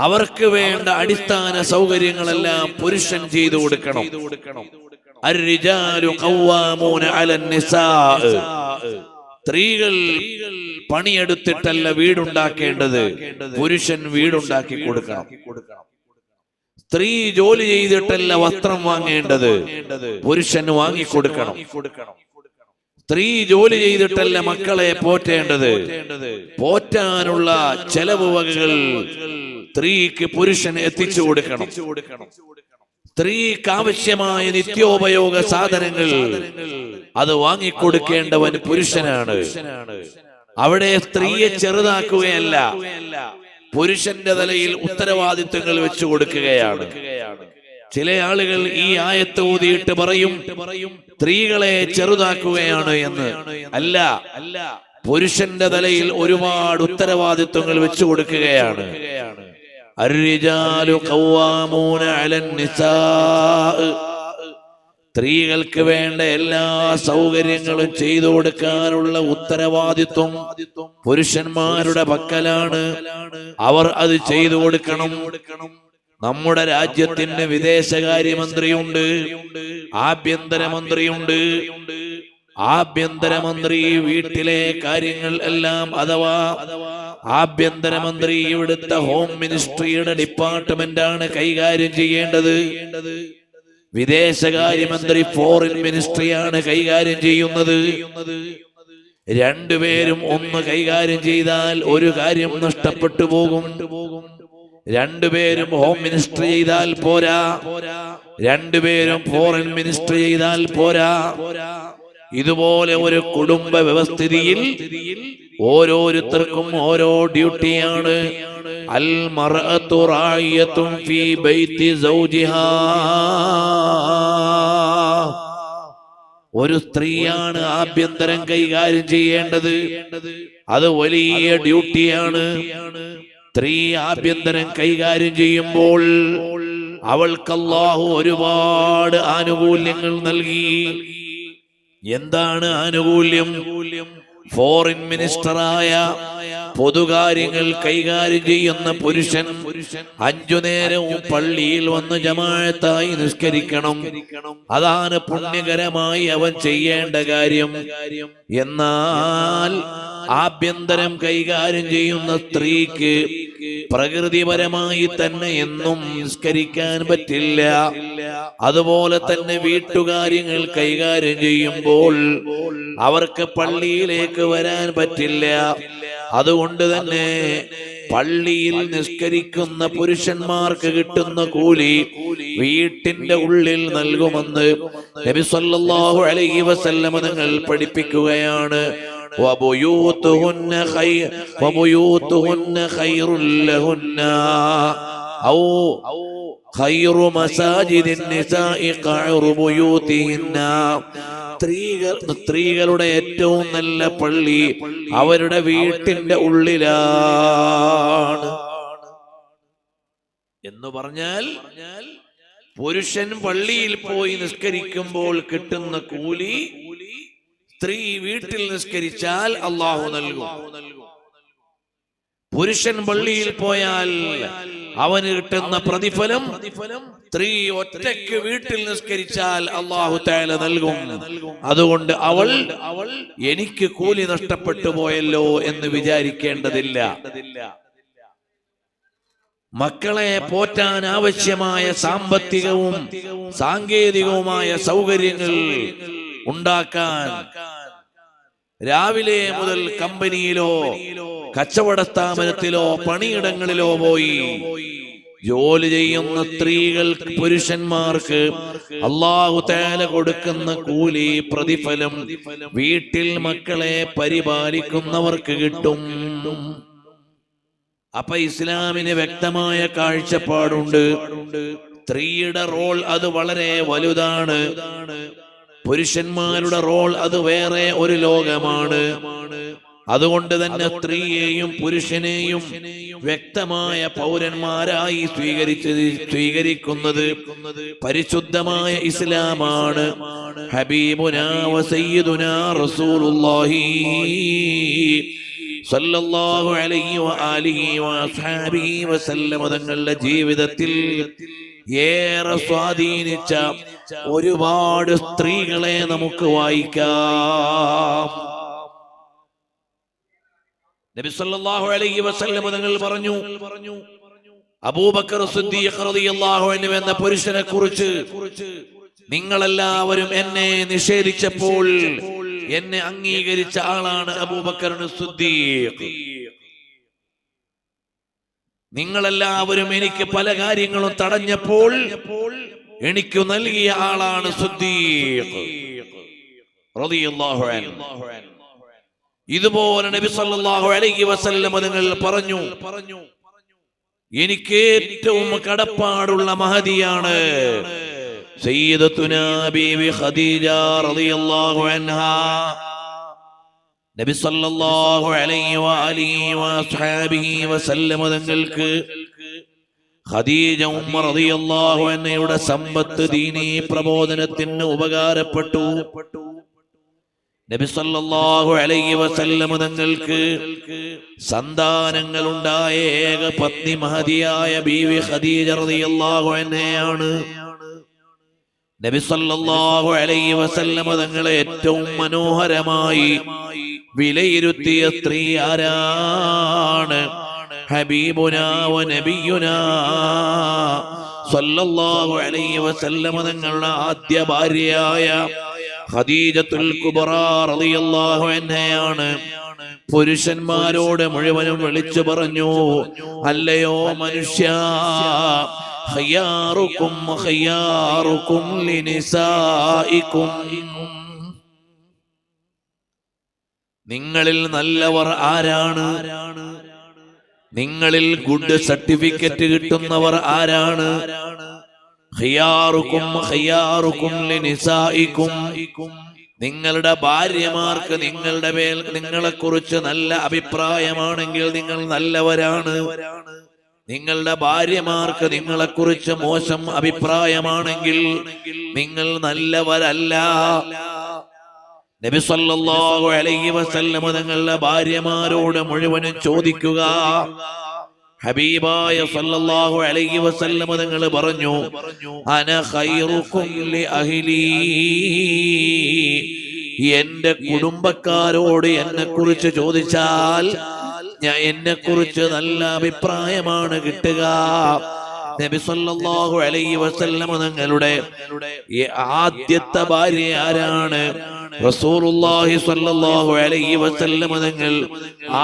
അവർക്ക് വേണ്ട അടിസ്ഥാന സൗകര്യങ്ങളെല്ലാം പുരുഷൻ ചെയ്തു കൊടുക്കണം. അർരിജാലു ഖവ്വാമൂന അലൻ നിസാ. സ്ത്രീകൾ പണിയെടുത്തിട്ടല്ല വീടുണ്ടാക്കേണ്ടത്, പുരുഷൻ വീടുണ്ടാക്കി കൊടുക്കണം. സ്ത്രീ ജോലി ചെയ്തിട്ടല്ല വസ്ത്രം വാങ്ങേണ്ടത്, പുരുഷൻ വാങ്ങിക്കൊടുക്കണം. സ്ത്രീ ജോലി ചെയ്തിട്ടല്ല മക്കളെ പോറ്റേണ്ടത്, പോറ്റാനുള്ള ചെലവ് വകകൾ സ്ത്രീക്ക് പുരുഷൻ എത്തിച്ചു കൊടുക്കണം. സ്ത്രീക്ക് ആവശ്യമായ നിത്യോപയോഗ സാധനങ്ങൾ അത് വാങ്ങിക്കൊടുക്കേണ്ടവൻ പുരുഷനാണ്. അവിടെ സ്ത്രീയെ ചെറുതാക്കുകയല്ല, പുരുഷന്റെ തലയിൽ ഉത്തരവാദിത്വങ്ങൾ വെച്ചു കൊടുക്കുകയാണ്. ചില ആളുകൾ ഈ ആയത്ത് ഓതിയിട്ട് പറയും സ്ത്രീകളെ ചെറുതാക്കുകയാണ് എന്ന്. അല്ല, പുരുഷന്റെ തലയിൽ ഒരുപാട് ഉത്തരവാദിത്വങ്ങൾ വെച്ചു കൊടുക്കുകയാണ്. അർരിജാലു ഖവ്വാമൂന അലൻ നിസാ. സ്ത്രീകൾക്ക് വേണ്ട എല്ലാ സൗകര്യങ്ങളും ചെയ്തു കൊടുക്കാനുള്ള ഉത്തരവാദിത്വം പുരുഷന്മാരുടെ പക്കലാണ്. അവർ അത് ചെയ്തു കൊടുക്കണം. നമ്മുടെ രാജ്യത്തിന് വിദേശകാര്യമന്ത്രിയുണ്ട്, ആഭ്യന്തരമന്ത്രിയുണ്ട്. ആഭ്യന്തരമന്ത്രി വീട്ടിലെ കാര്യങ്ങൾ എല്ലാം, അഥവാ ആഭ്യന്തരമന്ത്രി ഇവിടുത്തെ ഹോം മിനിസ്ട്രിയുടെ ഡിപ്പാർട്ട്മെന്റ് ആണ് കൈകാര്യം ചെയ്യേണ്ടത്. വിദേശകാര്യമന്ത്രി ഫോറിൻ മിനിസ്ട്രിയാണ് കൈകാര്യം ചെയ്യുന്നത്. രണ്ടുപേരും ഒന്ന് കൈകാര്യം ചെയ്താൽ ഒരു കാര്യം നഷ്ടപ്പെട്ടു പോകും. രണ്ടുപേരും ഹോം മിനിസ്റ്റർ ചെയ്താൽ പോരാ, രണ്ടുപേരും ഫോറിൻ മിനിസ്റ്റർ ചെയ്താൽ പോരാ. ഇതുപോലെ ഒരു കുടുംബ വ്യവസ്ഥിതിയിൽ ഓരോരുത്തർക്കും ഓരോ ഡ്യൂട്ടിയാണ്. അൽ മർഅതു റായിയത്തുൻ ഫീ ബൈതി സൗജിഹാ. ഒരു സ്ത്രീയാണ് ആഭ്യന്തരം കൈകാര്യം ചെയ്യേണ്ടത്. അത് വലിയ ഡ്യൂട്ടിയാണ്. സ്ത്രീ ആഭ്യന്തരം കൈകാര്യം ചെയ്യുമ്പോൾ അവൾക്ക് അല്ലാഹു ഒരുപാട് ആനുകൂല്യങ്ങൾ നൽകി. എന്താണ് ആനുകൂല്യം? ഫോറിൻ മിനിസ്റ്ററായ പൊതുകാര്യങ്ങൾ കൈകാര്യം ചെയ്യുന്ന പുരുഷൻ 5 നേരവും പള്ളിയിൽ വന്ന് ജമാഅത്തായി നിസ്കരിക്കണം. അതാണ് പുണ്യകരമായി അവൻ ചെയ്യേണ്ട കാര്യം. എന്നാൽ ആഭ്യന്തരം കൈകാര്യം ചെയ്യുന്ന സ്ത്രീക്ക് പ്രകൃതിപരമായി തന്നെ എന്നും നിസ്കരിക്കാൻ പറ്റില്ല. അതുപോലെ തന്നെ വീട്ടുകാര്യങ്ങൾ കൈകാര്യം ചെയ്യുമ്പോൾ അവർക്ക് പള്ളിയിലേക്ക് വരാൻ പറ്റില്ല. അതുകൊണ്ട് തന്നെ പള്ളിയിൽ നിസ്കരിക്കുന്ന പുരുഷന്മാർക്ക് കിട്ടുന്ന കൂലി വീട്ടിന്റെ ഉള്ളിൽ നൽകുമെന്ന് നബി സല്ലല്ലാഹു അലൈഹി വസല്ലം തങ്ങൾ പഠിപ്പിക്കുകയാണ്. وبيوتهن خير لهن أو خير مساجد النساء قعر بيوتهن. സ്ത്രീകളുടെ ഏറ്റവും നല്ല പള്ളി അവരുടെ വീട്ടിന്റെ ഉള്ളിലാണ് എന്ന് പറഞ്ഞാൽ, പുരുഷൻ പള്ളിയിൽ പോയി നിസ്കരിക്കുമ്പോൾ കിട്ടുന്ന കൂലി സ്ത്രീ വീട്ടിൽ നിസ്കരിച്ചാൽ അല്ലാഹു നൽകും. പുരുഷൻ പള്ളിയിൽ പോയാൽ അവന് കിട്ടുന്ന പ്രതിഫലം സ്ത്രീ ഒറ്റയ്ക്ക് വീട്ടിൽ നിസ്കരിച്ചാൽ അല്ലാഹു തആല നൽകും. അതുകൊണ്ട് അവൾ എനിക്ക് കൂലി നഷ്ടപ്പെട്ടു പോയല്ലോ എന്ന് വിചാരിക്കേണ്ടതില്ല. മക്കളെ പോറ്റാൻ ആവശ്യമായ സാമ്പത്തികവും സാങ്കേതികവുമായ സൗകര്യങ്ങൾ ഉണ്ടാക്കാൻ രാവിലെ മുതൽ കമ്പനിയിലോ കച്ചവട സ്ഥാപനത്തിലോ പണിയിടങ്ങളിലോ പോയി ജോലി ചെയ്യുന്ന സ്ത്രീകൾക്ക് പുരുഷന്മാർക്ക് അല്ലാഹു തആല കൊടുക്കുന്ന കൂലി പ്രതിഫലം വീട്ടിൽ മക്കളെ പരിപാലിക്കുന്നവർക്ക് കിട്ടും. അപ്പൊ ഇസ്ലാമിന് വ്യക്തമായ കാഴ്ചപ്പാടുണ്ട്. സ്ത്രീയുടെ റോൾ അത് വളരെ വലുതാണ്. പുരുഷന്മാരുടെ റോൾ അത് വേറെ ഒരു ലോകമാണ്. അതുകൊണ്ട് തന്നെ സ്ത്രീയെയും പുരുഷനെയും വ്യക്തമായ പൗരന്മാരായി സ്വീകരിക്കുന്നത് പരിശുദ്ധമായ ഇസ്ലാമാണ്. ഹബീബുനാ വസയ്യിദുനാ റസൂലുള്ളാഹി സല്ലല്ലാഹു അലൈഹി വആലിഹി വഅസ്ഹാബിഹി വസല്ലം തങ്ങളുടെ ജീവിതത്തിൽ ഏറെ സ്വാധീനിച്ച ഒരുപാട് സ്ത്രീകളെ നമുക്ക് വായിക്കാം. നബി സല്ലല്ലാഹു അലൈഹി വസല്ലം തങ്ങൾ പറഞ്ഞു, അബൂബക്കർ സിദ്ദീഖ് റളിയല്ലാഹു അൻഹു എന്ന പുരുഷനെ കുറിച്ച്, നിങ്ങളെല്ലാവരും എന്നെ നിഷേധിച്ചപ്പോൾ എന്നെ അംഗീകരിച്ച ആളാണ് അബൂബക്കർ സിദ്ദീഖ്. നിങ്ങളെല്ലാവരും എനിക്ക് പല കാര്യങ്ങളും തടഞ്ഞപ്പോൾ എനിക്ക് നൽകിയ ആളാണ് സിദ്ദീഖ് റളിയല്ലാഹു അൻഹു. ഇതുപോലെ നബി സല്ലല്ലാഹു അലൈഹി വസല്ലം തങ്ങൾ പറഞ്ഞു, എനിക്ക് ഏറ്റവും കടപ്പാടുള്ള മഹദിയാണ് സയ്യിദത്തുനാ ബീവി ഖദീജ റളിയല്ലാഹു അൻഹാ. നബി സല്ലല്ലാഹു അലൈഹി വആലിഹി വഅസ്ഹാബിഹി വസല്ലം തങ്ങൾക്ക് ഖദീജ ഉമ്മ റളിയല്ലാഹു അൻഹയുടെ സമ്പത്ത് ദീനീ പ്രബോധനത്തിന് ഉപകാരപ്പെട്ടു. നബി സല്ലല്ലാഹു അലൈഹി വസല്ലം തങ്ങൾക്ക് സന്താനങ്ങളുണ്ടായ ഏക പത്നി മഹദിയായ ബീവി ഖദീജ റളിയല്ലാഹു അൻഹയാണ്. നബി സല്ലല്ലാഹു അലൈഹി വസല്ലം തങ്ങളെ ഏറ്റവും മനോഹരമായി വിലയിരുത്തിയ സ്ത്രീ ആരാണ്? ഹബീബുനാ വ നബിയുനാ സല്ലല്ലാഹു അലൈഹി വസല്ലം തങ്ങളുടെ ആദ്യ ഭാര്യയായ ഖദീജത്തുൽ കുബ്രാ റളിയല്ലാഹു അൻഹയാണ്. പുരുഷന്മാരോട് മുഴുവനും വിളിച്ചു പറഞ്ഞു, അല്ലയോ മനുഷ്യ, ഖയ്യാറുക്കും ഖയ്യാറുക്കും ലിനിസായിക്കും, നിങ്ങളിൽ നല്ലവർ ആരാണ്? നിങ്ങളിൽ ഗുഡ് സർട്ടിഫിക്കറ്റ് കിട്ടുന്നവർ ആരാണ്? ഖിയാറുക്കും ഖിയാറുക്കും ലിനിസായിക്കും, നിങ്ങളുടെ ഭാര്യമാർക്ക് നിങ്ങളുടെ മേൽ നിങ്ങളെക്കുറിച്ച് നല്ല അഭിപ്രായമാണെങ്കിൽ നിങ്ങൾ നല്ലവരാണ്. നിങ്ങളുടെ ഭാര്യമാർക്ക് നിങ്ങളെക്കുറിച്ച് മോശം അഭിപ്രായമാണെങ്കിൽ നിങ്ങൾ നല്ലവരല്ല. നബി സല്ലല്ലാഹു അലൈഹി വസല്ലം തങ്ങളുടെ ഭാര്യമാരോട് മുഴുവനും ചോദിക്കുക. ഹബീബായ സല്ലല്ലാഹു അലൈഹി വസല്ലം തങ്ങൾ പറഞ്ഞു, അന ഖൈറുക്കും ലി അഹ്ലി, എന്റെ കുടുംബക്കാരോട് എന്നെ കുറിച്ച് ചോദിച്ചാൽ എന്നെ കുറിച്ച് നല്ല അഭിപ്രായമാണ് കിട്ടുക. നബി സല്ലല്ലാഹു അലൈഹി വസല്ലം തങ്ങളുടെ ആദ്യത്തെ ഭാര്യ ആരാണ്? റസൂലുള്ളാഹി സ്വല്ലല്ലാഹു അലൈഹി വസല്ലം തങ്ങൾ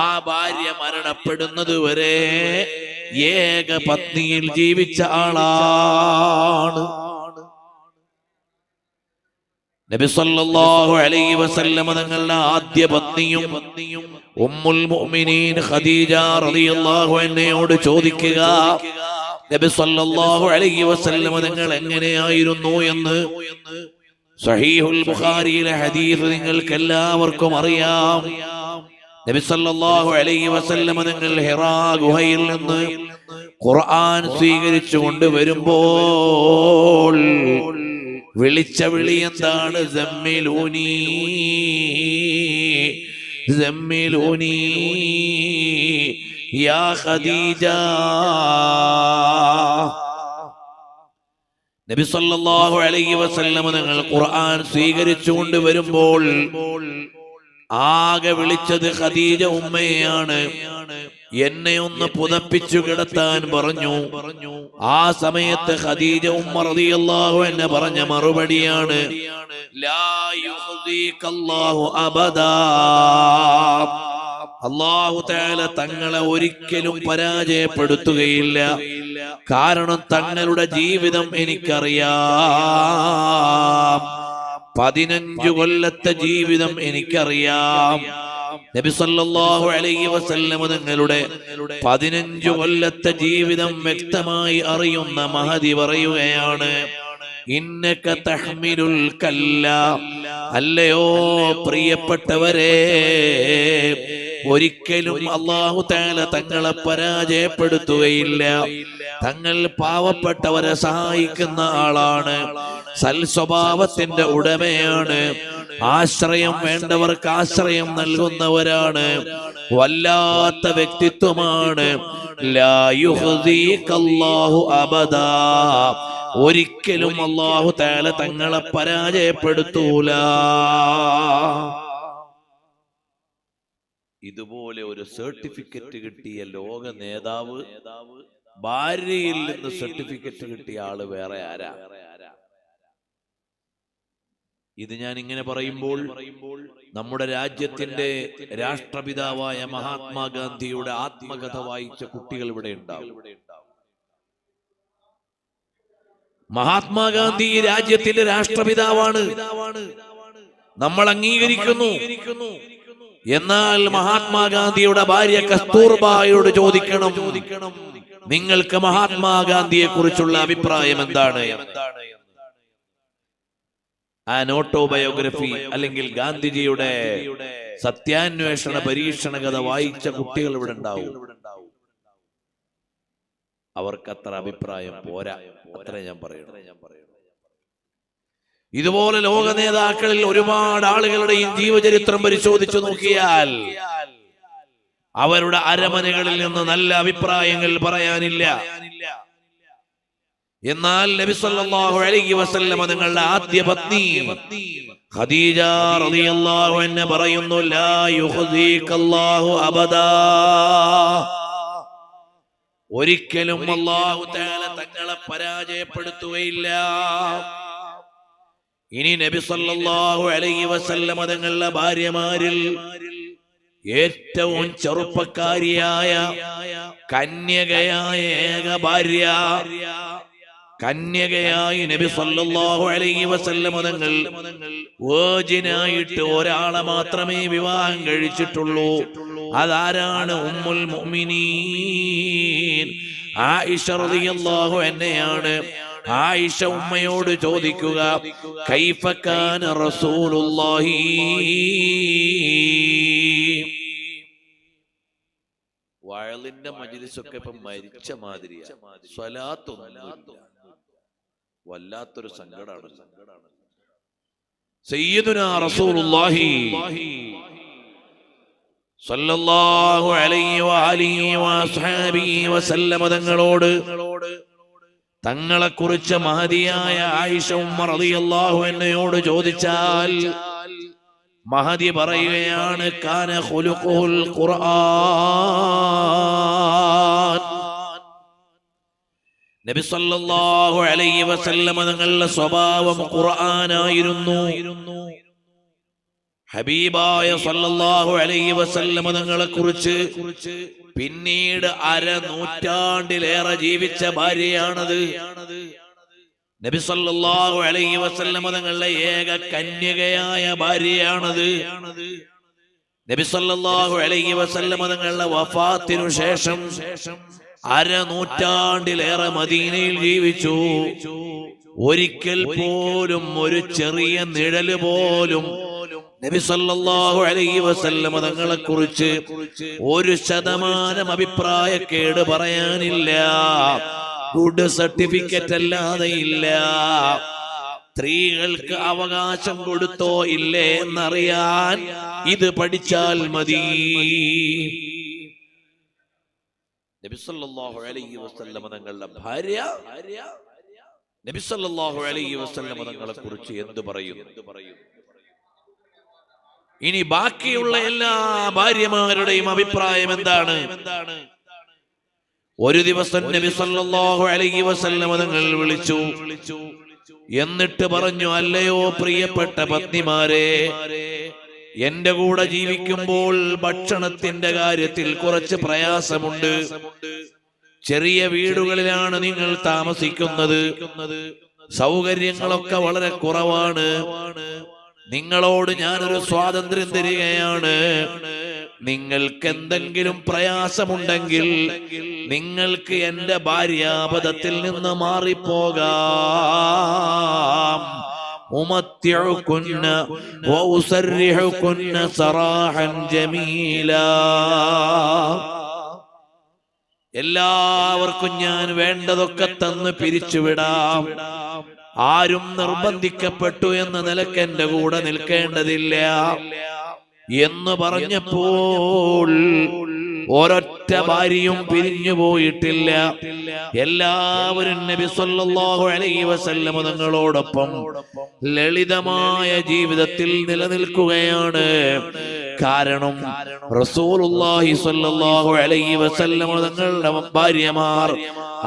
ആ ഭാര്യ മരണപ്പെടുന്നത് വരെ ഏക പത്നിയിൽ ജീവിച്ച ആളാണ്. നബി സല്ലല്ലാഹു അലൈഹി വസല്ലം തങ്ങളുടെ ആദ്യ പത്നിയും ഉമ്മുൽ മുഅ്മിനീൻ ഖദീജ റളിയല്ലാഹു അൻഹയോട് ചോദിക്കുക, നബി സല്ലല്ലാഹു അലൈഹി വസല്ലം തങ്ങൾ എങ്ങനെയായിരുന്നു എന്ന്. സഹീഹുൽ ബുഖാരിയിലെ ഹദീസ് നിങ്ങൾക്ക് എല്ലാവർക്കും അറിയാം. നബി സല്ലല്ലാഹു അലൈഹി വസല്ലം തങ്ങൾ ഹിറാ ഗുഹയിൽ നിന്ന് ഖുർആൻ സ്വീകരിച്ചു കൊണ്ടുവരുമ്പോൾ വിളിച്ച വിളി എന്താണ്? സമ്മിലൂനി സമ്മിലൂനി യാ ഖദീജ. നബി സല്ലല്ലാഹു അലൈഹി വസല്ലം തങ്ങൾ ഖുർആൻ സ്വീകരിച്ചുകൊണ്ട് വരുമ്പോൾ ആകെ വിളിച്ചത് ഖദീജ ഉമ്മയെയാണ്. എന്നെ ഒന്ന് പുതപ്പിച്ചു കിടത്താൻ പറഞ്ഞു. ആ സമയത്ത് ഖദീജ ഉമ്മ റളിയല്ലാഹു അൻഹ പറഞ്ഞ മറുപടിയാണ് ലാ യുഖ്ദീകല്ലാഹു അബദാ. അല്ലാഹു തആല തങ്ങളെ ഒരിക്കലും പരാജയപ്പെടുത്തുകയില്ല. കാരണം തങ്ങളുടെ ജീവിതം എനിക്കറിയാം. 15 കൊല്ലത്തെ ജീവിതം എനിക്കറിയാം. നബി സല്ലല്ലാഹു അലൈഹി വസല്ലം തങ്ങളുടെ 15 കൊല്ലത്തെ ജീവിതം വ്യക്തമായി അറിയുന്ന മഹദി പറയുകയാണ് ഇന്നക തഹ്മിലുൽ കല്ല. അല്ലയോ പ്രിയപ്പെട്ടവരെ, ഒരിക്കലും അല്ലാഹു തആല തങ്ങളെ പരാജയപ്പെടുത്തുകയില്ല. തങ്ങൾ പാവപ്പെട്ടവരെ സഹായിക്കുന്ന ആളാണ്, സൽ സ്വഭാവത്തിന്റെ ഉടമയാണ്, ആശ്രയം വേണ്ടവർക്ക് ആശ്രയം നൽകുന്നവരാണ്, വല്ലാത്ത വ്യക്തിത്വമാണ്. ലാ യുഖ്ദീകല്ലാഹു അബദാ. ഒരിക്കലും അല്ലാഹു തആല തങ്ങളെ പരാജയപ്പെടുത്തൂല. ഇതുപോലെ ഒരു സർട്ടിഫിക്കറ്റ് കിട്ടിയ ലോക നേതാവ്, ഭാര്യയിൽ നിന്ന് സർട്ടിഫിക്കറ്റ് കിട്ടിയ ആള് വേറെ ആരാ? ഇത് ഞാൻ ഇങ്ങനെ പറയുമ്പോൾ നമ്മുടെ രാജ്യത്തിന്റെ രാഷ്ട്രപിതാവായ മഹാത്മാഗാന്ധിയുടെ ആത്മകഥ വായിച്ച കുട്ടികൾ ഇവിടെ ഉണ്ടാവും. മഹാത്മാഗാന്ധി ഈ രാജ്യത്തിന്റെ രാഷ്ട്രപിതാവാണ്, നമ്മൾ അംഗീകരിക്കുന്നു. എന്നാൽ മഹാത്മാഗാന്ധിയുടെ ഭാര്യ കസ്തൂർബായോട് ചോദിക്കണം, നിങ്ങൾക്ക് മഹാത്മാഗാന്ധിയെ കുറിച്ചുള്ള അഭിപ്രായം എന്താണ്? ആൻ ഓട്ടോബയോഗ്രഫി അല്ലെങ്കിൽ ഗാന്ധിജിയുടെ സത്യാന്വേഷണ പരീക്ഷണ കഥ വായിച്ച കുട്ടികൾ ഇവിടെ ഉണ്ടാവും. അവർക്കത്ര അഭിപ്രായം പോരാ, അത്ര ഞാൻ പറയുന്നു. ഇതുപോലെ ലോക നേതാക്കളിൽ ഒരുപാട് ആളുകളുടെയും ജീവചരിത്രം പരിശോധിച്ചു നോക്കിയാൽ അവരുടെ അരമനകളിൽ നിന്ന് നല്ല അഭിപ്രായങ്ങൾ പറയാനില്ല. എന്നാൽ നബി സല്ലല്ലാഹു അലൈഹി വസല്ലം തങ്ങളുടെ ആദ്യ പത്നി ഖദീജ റളിയല്ലാഹു അൻഹ പറയുന്നു ലാ യുഖ്ദീകല്ലാഹു അബദാ. ഒരിക്കലും അല്ലാഹു തആല തങ്ങളെ പരാജയപ്പെടുത്തുകയില്ല. ഇനി നബി സല്ലല്ലാഹു അലൈഹി വസല്ലം തങ്ങളുടെ ഭാര്യമാരിൽ ഏറ്റവും ചെറുപ്പക്കാരിയായ കന്യകയായ ഏക ഭാര്യ, കന്യകയായി നബി സല്ലല്ലാഹു അലൈഹി വസല്ലം തങ്ങൾ വേർജിനായിട്ട് ഒരാളെ മാത്രമേ വിവാഹം കഴിച്ചിട്ടുള്ളൂ. അതാരാണ്? ഉമ്മുൽ മുഅ്മിനീൻ ആയിഷ റളിയല്ലാഹു അൻഹയാണ്. ആയിഷ ഉമ്മയോട് ചോദിക്കുക, കൈഫ കാന റസൂലുള്ളാഹി. വയലിന്റെ മജ്ലിസൊക്കെ ഇപ്പൊ മരിച്ച മാതിരിയാ, സ്വലാത്തൊന്നുമില്ല. വല്ലാത്തൊരു സങ്കടാണ്. സയ്യിദുനാ റസൂലുള്ളാഹി സല്ലല്ലാഹു അലൈഹി വആലിഹി വഅസ്ഹാബിഹി വസല്ലം തങ്ങളോട് തങ്ങളെ കുറിച്ച് മഹദിയായ ആയിഷ ഉമ്മ റളിയല്ലാഹു അൻഹയോട് ചോദിച്ചാൽ മഹദി പറയുകയാണ് കാന ഖുലുഖുൽ ഖുർആൻ. നബി സല്ലല്ലാഹു അലൈഹി വസല്ലം തങ്ങളുടെ സ്വഭാവം ഖുർആനായിരുന്നു. ഹബീബായ സല്ലല്ലാഹു അലൈഹി വസല്ലം തങ്ങളെ കുറിച്ച് പിന്നീട് 1/2 നൂറ്റാണ്ടിലേറെ ജീവിച്ച ഭാര്യയാണത്. നബി സല്ലല്ലാഹു അലൈഹി വസല്ലം തങ്ങളുടെ ഏക കന്യകയായ ഭാര്യയാണത്. നബി സല്ലല്ലാഹു അലൈഹി വസല്ലം തങ്ങളുടെ വഫാത്തിനു ശേഷം 1/2 നൂറ്റാണ്ടിലേറെ മദീനയിൽ ജീവിച്ചു. ഒരിക്കൽ പോലും ഒരു ചെറിയ നിഴല് പോലും നബി സല്ലല്ലാഹു അലൈഹി വസല്ലം തങ്ങളെ കുറിച്ച് 1% അഭിപ്രായക്കേട് പറയാനില്ല. ഗുഡ് സർട്ടിഫിക്കറ്റ് അല്ലാതെ ഇല്ല. സ്ത്രീകൾക്ക് അവകാശം കൊടുത്തോ ഇല്ലേ എന്നറിയാൻ ഇത് പഠിച്ചാൽ മതി. നബി സല്ലല്ലാഹു അലൈഹി വസല്ലം തങ്ങളുടെ ഭാര്യ നബി സല്ലല്ലാഹു അലൈഹി വസല്ലം തങ്ങളെ കുറിച്ച് എന്ത് പറയുന്നു? ഇനി ബാക്കിയുള്ള എല്ലാ ഭാര്യമാരുടെയും അഭിപ്രായം എന്താണ്? ഒരു ദിവസം നബി സല്ലല്ലാഹു അലൈഹി വസല്ലം തങ്ങൾ വിളിച്ചു. എന്നിട്ട് പറഞ്ഞു, അല്ലയോ പ്രിയപ്പെട്ട പത്നിമാരെ, എന്റെ കൂടെ ജീവിക്കുമ്പോൾ ഭക്ഷണത്തിന്റെ കാര്യത്തിൽ കുറച്ച് പ്രയാസമുണ്ട്. ചെറിയ വീടുകളിലാണ് നിങ്ങൾ താമസിക്കുന്നത്. സൗകര്യങ്ങളൊക്കെ വളരെ കുറവാണ്. നിങ്ങളോട് ഞാനൊരു സ്വാതന്ത്ര്യം തരികയാണ്. നിങ്ങൾക്ക് എന്തെങ്കിലും പ്രയാസമുണ്ടെങ്കിൽ നിങ്ങൾക്ക് എന്റെ ഭാര്യാപദത്തിൽ നിന്ന് മാറിപ്പോകാം. ഉമത്തിഉകുന്ന വഉസർരിഹുകുന്ന സറാഹൻ ജമീലാ. എല്ലാവർക്കും ഞാൻ വേണ്ടതൊക്കെ തന്ന് പിരിച്ചുവിടാം. ആരും നിർബന്ധിക്കപ്പെട്ടു എന്ന നിലക്ക് എന്റെ കൂടെ നിൽക്കേണ്ടതില്ല എന്ന് പറഞ്ഞപ്പോൾ ഒരൊറ്റ ഭാര്യയും പിരിഞ്ഞു പോയിട്ടില്ല. എല്ലാവരും നബി സല്ലല്ലാഹു അലൈഹി വസല്ലം തങ്ങളോടൊപ്പം ലളിതമായ ജീവിതത്തിൽ നിലനിൽക്കുകയാണ്. കാരണം റസൂലുള്ളാഹി സ്വല്ലല്ലാഹു അലൈഹി വസല്ലം തങ്ങളുടെ ഭാര്യമാർ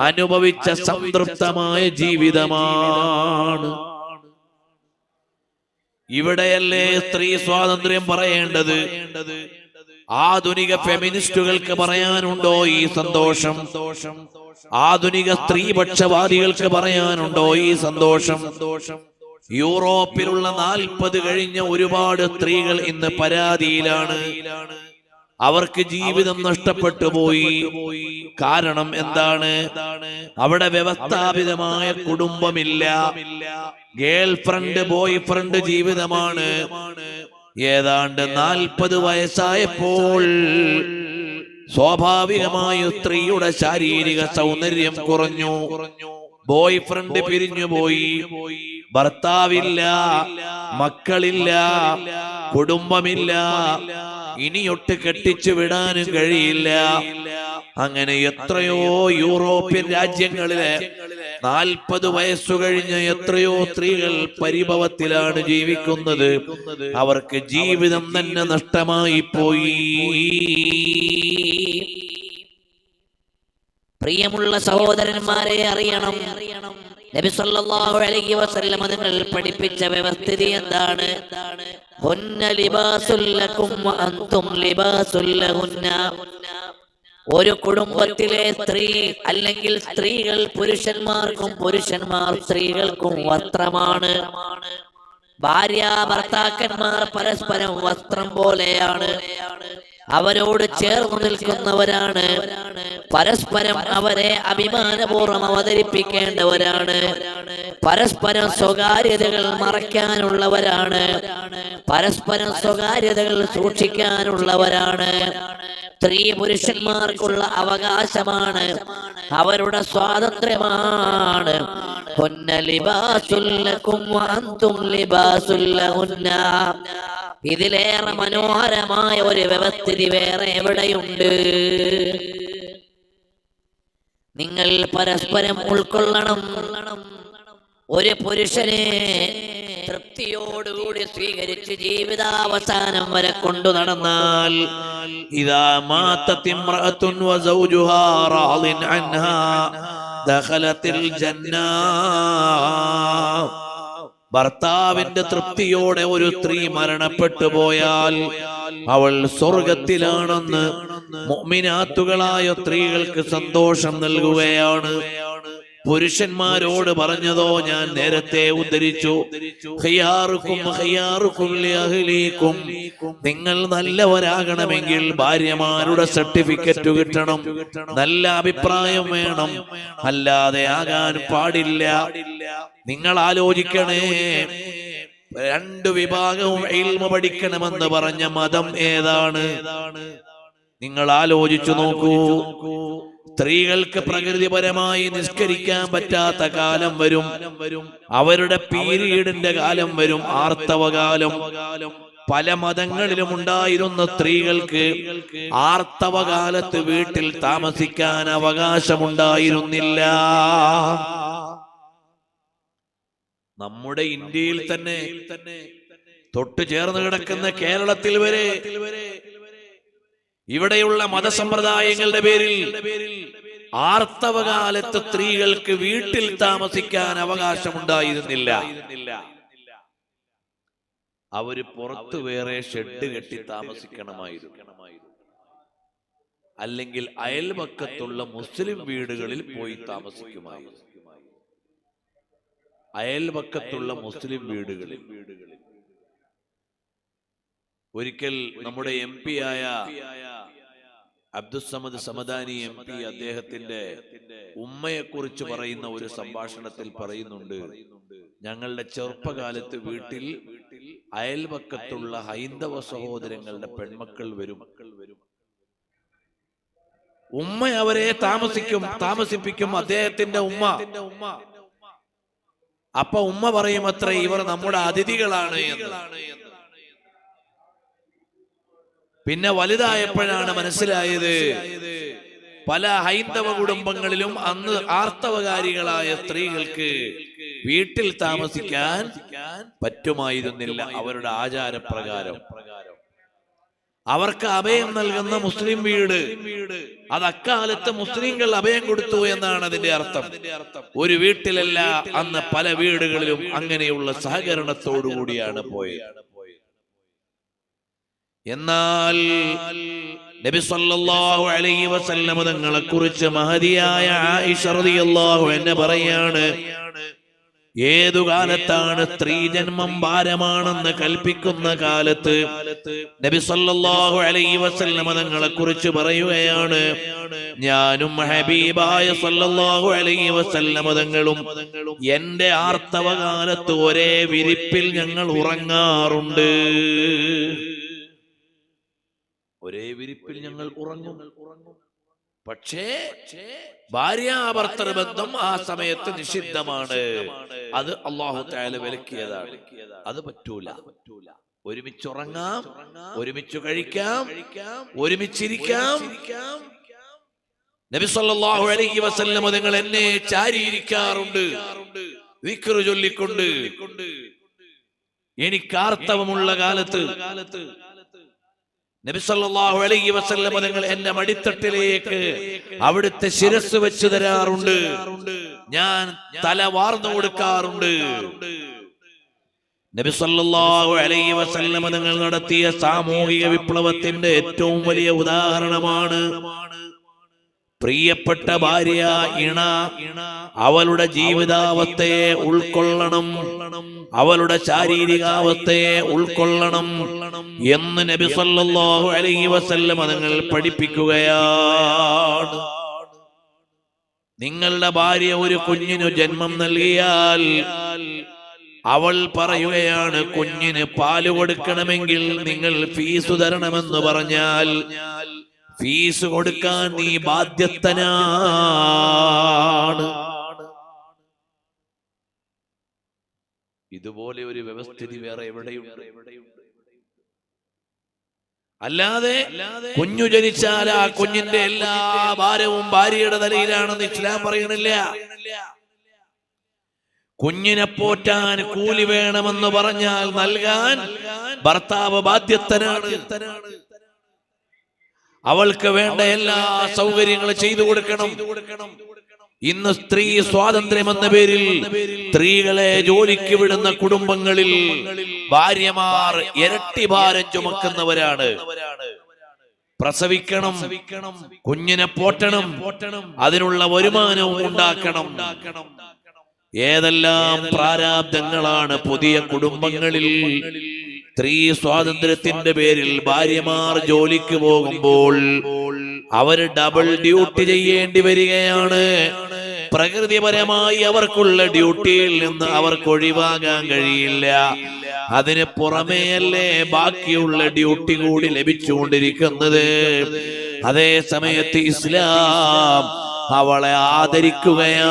അനുഭവിച്ച സംതൃപ്തമായ ജീവിതമാണ്. ഇവിടെയല്ലേ സ്ത്രീ സ്വാതന്ത്ര്യം പറയേണ്ടത്? ആധുനിക ഫെമിനിസ്റ്റുകൾക്ക് പറയാനുണ്ടോ ഈ സന്തോഷം? ആധുനിക സ്ത്രീപക്ഷവാദികൾക്ക് പറയാനുണ്ടോ ഈ സന്തോഷം? യൂറോപ്പിലുള്ള 40 കഴിഞ്ഞ ഒരുപാട് സ്ത്രീകൾ ഇന്ന് പരാതിയിലാണ്. അവർക്ക് ജീവിതം നഷ്ടപ്പെട്ടു പോയി. കാരണം എന്താണ്? അവിടെ വ്യവസ്ഥാപിതമായ കുടുംബമില്ല. ഗേൾ ഫ്രണ്ട് ബോയ് ഫ്രണ്ട് ജീവിതമാണ്. ഏതാണ്ട് 40 വയസ്സായപ്പോൾ സ്വാഭാവികമായും സ്ത്രീയുടെ ശാരീരിക സൗന്ദര്യം കുറഞ്ഞു. Boy friend പിരിഞ്ഞുപോയി. ഭർത്താവില്ല, മക്കളില്ല, കുടുംബമില്ല. ഇനിയൊട്ട് കെട്ടിച്ചു വിടാനും കഴിയില്ല. അങ്ങനെ എത്രയോ യൂറോപ്യൻ രാജ്യങ്ങളിലെ 40 വയസ്സു കഴിഞ്ഞ എത്രയോ സ്ത്രീകൾ പരിഭവത്തിലാണ് ജീവിക്കുന്നത്. അവർക്ക് ജീവിതം തന്നെ നഷ്ടമായി പോയി. പ്രിയമുള്ള സഹോദരന്മാരെ, അറിയണം, നബി സല്ലല്ലാഹു അലൈഹി വസല്ലം തങ്ങൾ പഠിപ്പിച്ച വ്യവസ്ഥിതി എന്താണ്? ഹുന്ന ലിബാസുൽ ലക്കും വ അൻതും ലിബാസുൽ ലഹുന്ന. ഒരു കുടുംബത്തിലെ സ്ത്രീ അല്ലെങ്കിൽ സ്ത്രീകൾ പുരുഷന്മാർക്കും പുരുഷന്മാർ സ്ത്രീകൾക്കും വസ്ത്രമാണ്. ഭാര്യ ഭർത്താക്കന്മാർ പരസ്പരം വസ്ത്രം പോലെയാണ്. അവരോട് ചേർന്നു നിൽക്കുന്നവരാണ്. പരസ്പരം അവരെ അഭിമാനപൂർവ്വം അവതരിപ്പിക്കേണ്ടവരാണ്. പരസ്പരം സ്വകാര്യതകൾ മറയ്ക്കാനുള്ളവരാണ്. പരസ്പരം സ്വകാര്യതകൾ സൂക്ഷിക്കാനുള്ളവരാണ്. സ്ത്രീ പുരുഷന്മാർക്കുള്ള അവകാശമാണ്, അവരുടെ സ്വാതന്ത്ര്യമാണ്. ഹുന്ന ലിബാസുൽ ലക്കും വ അൻതും ലിബാസുൽ ലഹുന്ന. ഇതിലേറെ മനോഹരമായ ഒരു വ്യവസ്ഥിതി വേറെ എവിടെയുണ്ട്? നിങ്ങൾ പരസ്പരം ഉൾക്കൊള്ളണം. ഒരു പുരുഷനെ തൃപ്തിയോടുകൂടി സ്വീകരിച്ച് ജീവിതാവസാനം വരെ കൊണ്ടു നടന്നാൽ, ഇദാ മാതത് ഇംറഅത്തുൻ വസൗജുഹാ റാളിൻ അൻഹാ ദഖലത്തിൽ ജന്ന. ഭർത്താവിന്റെ തൃപ്തിയോടെ ഒരു സ്ത്രീ മരണപ്പെട്ടു പോയാൽ അവൾ സ്വർഗത്തിലാണെന്ന് മുഅ്മിനാത്തുകളായ സ്ത്രീകൾക്ക് സന്തോഷം നൽകുകയാണ്. പുരുഷന്മാരോട് പറഞ്ഞതോ ഞാൻ നേരത്തെ ഉദ്ധരിച്ചു. ഖിയാറുക്കും ഖിയാറുക്കും ലിഅഹ്ലീക്കും. നിങ്ങൾ നല്ലവരാകണമെങ്കിൽ ഭാര്യമാരുടെ സർട്ടിഫിക്കറ്റ് കിട്ടണം, നല്ല അഭിപ്രായം വേണം, അല്ലാതെ ആകാൻ പാടില്ല. നിങ്ങൾ ആലോചിക്കണേ, 2 വിഭാഗവും ഇൽമു പഠിക്കണമെന്ന് പറഞ്ഞ മതം ഏതാണ്? നിങ്ങൾ ആലോചിച്ചു നോക്കൂ. സ്ത്രീകൾക്ക് പ്രകൃതിപരമായി നിസ്കരിക്കാൻ പറ്റാത്ത കാലം വരും. അവരുടെ പീരീഡിന്റെ കാലം വരും, ആർത്തവകാലം. പല മതങ്ങളിലും ഉണ്ടായിരുന്ന സ്ത്രീകൾക്ക് ആർത്തവകാലത്ത് വീട്ടിൽ താമസിക്കാൻ അവകാശമുണ്ടായിരുന്നില്ല. നമ്മുടെ ഇന്ത്യയിൽ തന്നെ തൊട്ടു ചേർന്ന് കിടക്കുന്ന കേരളത്തിൽ വരെ ഇവിടെയുള്ള മതസമ്പ്രദായങ്ങളുടെ പേരിൽ ആർത്തവകാലത്ത് സ്ത്രീകൾക്ക് വീട്ടിൽ താമസിക്കാൻ അവകാശമുണ്ടായിരുന്നില്ല. അവര് പുറത്ത് വേറെ ഷെഡ് കെട്ടി താമസിക്കണമായിരുന്നു. അല്ലെങ്കിൽ അയൽപക്കത്തുള്ള മുസ്ലിം വീടുകളിൽ പോയി താമസിക്കുമായിരുന്നു. അയൽപക്കത്തുള്ള മുസ്ലിം വീടുകളിൽ. ഒരിക്കൽ നമ്മുടെ MP ആയ അബ്ദുസ്സമദ് സമദാനി MP അദ്ദേഹത്തിന്റെ ഉമ്മയെ കുറിച്ച് പറയുന്ന ഒരു സംഭാഷണത്തിൽ പറയുന്നുണ്ട്, ഞങ്ങളുടെ ചെറുപ്പകാലത്ത് വീട്ടിൽ അയൽപക്കത്തുള്ള ഹൈന്ദവ സഹോദരങ്ങളുടെ പെൺമക്കൾ വരും. ഉമ്മ അവരെ താമസിപ്പിക്കും അദ്ദേഹത്തിന്റെ ഉമ്മ. അപ്പൊ ഉമ്മ പറയും അത്ര ഇവർ നമ്മുടെ അതിഥികളാണ് എന്ന്. പിന്നെ വലുതായപ്പോഴാണ് മനസ്സിലായത് പല ഹൈന്ദവ കുടുംബങ്ങളിലും അന്ന് ആർത്തവകാരികളായ സ്ത്രീകൾക്ക് വീട്ടിൽ താമസിക്കാൻ പറ്റുമായിരുന്നില്ല. അവരുടെ ആചാരപ്രകാരം അവർക്ക് അഭയം നൽകുന്ന മുസ്ലിം വീട്, അത് അക്കാലത്ത് മുസ്ലിങ്ങൾ അഭയം കൊടുത്തു എന്നാണ് അതിന്റെ അർത്ഥം. ഒരു വീട്ടിലല്ല, അന്ന് പല വീടുകളിലും അങ്ങനെയുള്ള സഹകരണത്തോടു കൂടിയാണ് പോയത്. എന്നാൽ നബി സല്ലല്ലാഹു അലൈഹി വസല്ലം തങ്ങളെ കുറിച്ച് മഹദിയായ ആയിഷ റളിയല്ലാഹു അൻഹ പറയാണ്, ഏതു കാലത്താണ് സ്ത്രീ ജന്മം ഭാരമാണെന്ന് കൽപ്പിക്കുന്ന കാലത്ത് നബി സല്ലല്ലാഹു അലൈഹി വസല്ലം തങ്ങളെ കുറിച്ച് പറയുകയാണ്, ഞാനും ഹബീബായ സല്ലല്ലാഹു അലൈഹി വസല്ലം തങ്ങളും എന്റെ ആർത്തവകാലത്ത് ഒരേ വിരിപ്പിൽ ഞങ്ങൾ ഉറങ്ങാറുണ്ട്. ഒരേ വിരിപ്പിൽ ഞങ്ങൾ ഉറങ്ങും. പക്ഷേ ഭാര്യാഭർത്തൃ ബന്ധം ആ സമയത്ത് നിഷിദ്ധമാണ്. അത് അല്ലാഹു തആല വിലക്കിയതാണ്. അത് പറ്റൂല. ഒരുമിച്ച് ഉറങ്ങാം, ഒരുമിച്ച് കഴിക്കാം, ഒരുമിച്ചിരിക്കാം. നബി സല്ലല്ലാഹു അലൈഹി വസല്ലം തങ്ങൾ എന്നെ ചാരിയിരിക്കാറുണ്ട് ദിക്ർ ചൊല്ലിക്കൊണ്ട്. എനിക്ക് ആർത്തവമുള്ള കാലത്ത് നബി സല്ലല്ലാഹു അലൈഹി വസല്ലം തങ്ങൾ എന്റെ മടിത്തട്ടിലേക്ക് അവിടുത്തെ ശിരസ് വെച്ച് തരാറുണ്ട്. ഞാൻ തല വാർന്നു കൊടുക്കാറുണ്ട്. നബി സല്ലല്ലാഹു അലൈഹി വസല്ലം തങ്ങൾ നടത്തിയ സാമൂഹിക വിപ്ലവത്തിന്റെ ഏറ്റവും വലിയ ഉദാഹരണമാണ് പ്രിയപ്പെട്ട ഭാര്യ ഇണ അവളുടെ ജീവിതാവസ്ഥയെ ഉൾക്കൊള്ളണം, അവളുടെ ശാരീരികാവസ്ഥയെ ഉൾക്കൊള്ളണം എന്ന് നബി സല്ലല്ലാഹു അലൈഹി വസല്ലം തങ്ങൾ പഠിപ്പിക്കുകയാണ്. നിങ്ങളുടെ ഭാര്യ ഒരു കുഞ്ഞിനു ജന്മം നൽകിയാൽ അവൾ പറയുകയാണ്, കുഞ്ഞിന് പാല് കൊടുക്കണമെങ്കിൽ നിങ്ങൾ ഫീസ് തരണമെന്ന് പറഞ്ഞാൽ ഫീസ് കൊടുക്കാൻ നീ ബാധ്യസ്ഥനാണ്. ഇതുപോലെ ഒരു വ്യവസ്ഥിതി വേറെ എവിടെയുണ്ട്? അല്ലാതെ കുഞ്ഞു ജനിച്ചാൽ ആ കുഞ്ഞിന്റെ എല്ലാ ഭാരവും ഭാര്യയുടെ തലയിലാണെന്ന് ഇസ്ലാം പറയണില്ല. കുഞ്ഞിനെ പോറ്റാൻ കൂലി വേണമെന്ന് പറഞ്ഞാൽ നൽകാൻ ഭർത്താവ് ബാധ്യസ്ഥനാണ്. അവൾക്ക് വേണ്ട എല്ലാ സൗകര്യങ്ങളും ചെയ്തു കൊടുക്കണം. ഇന്ന് സ്ത്രീ സ്വാതന്ത്ര്യം എന്ന പേരിൽ സ്ത്രീകളെ ജോലിക്ക് വിടുന്ന കുടുംബങ്ങളിൽ ഭാര്യമാർ ഇരട്ടി ഭാരം ചുമക്കുന്നവരാണ്. പ്രസവിക്കണം, കുഞ്ഞിനെ പോറ്റണം, അതിനുള്ള വരുമാനവും ഉണ്ടാക്കണം. ഏതെല്ലാം പ്രാരാബ്ദങ്ങളാണ് പുതിയ കുടുംബങ്ങളിൽ. സ്ത്രീ സ്വാതന്ത്ര്യത്തിന്റെ പേരിൽ ഭാര്യമാർ ജോലിക്ക് പോകുമ്പോൾ അവർ ഡബിൾ ഡ്യൂട്ടി ചെയ്യേണ്ടി വരികയാണ്. പ്രകൃതിപരമായി അവർക്കുള്ള ഡ്യൂട്ടിയിൽ നിന്ന് അവർക്ക് ഒഴിവാകാൻ കഴിയില്ല. അതിന് പുറമേയല്ലേ ബാക്കിയുള്ള ഡ്യൂട്ടി കൂടി ലഭിച്ചുകൊണ്ടിരിക്കുന്നത്. അതേ സമയത്ത് ഇസ്ലാം അവളെ ആദരിക്കുകയാണ്.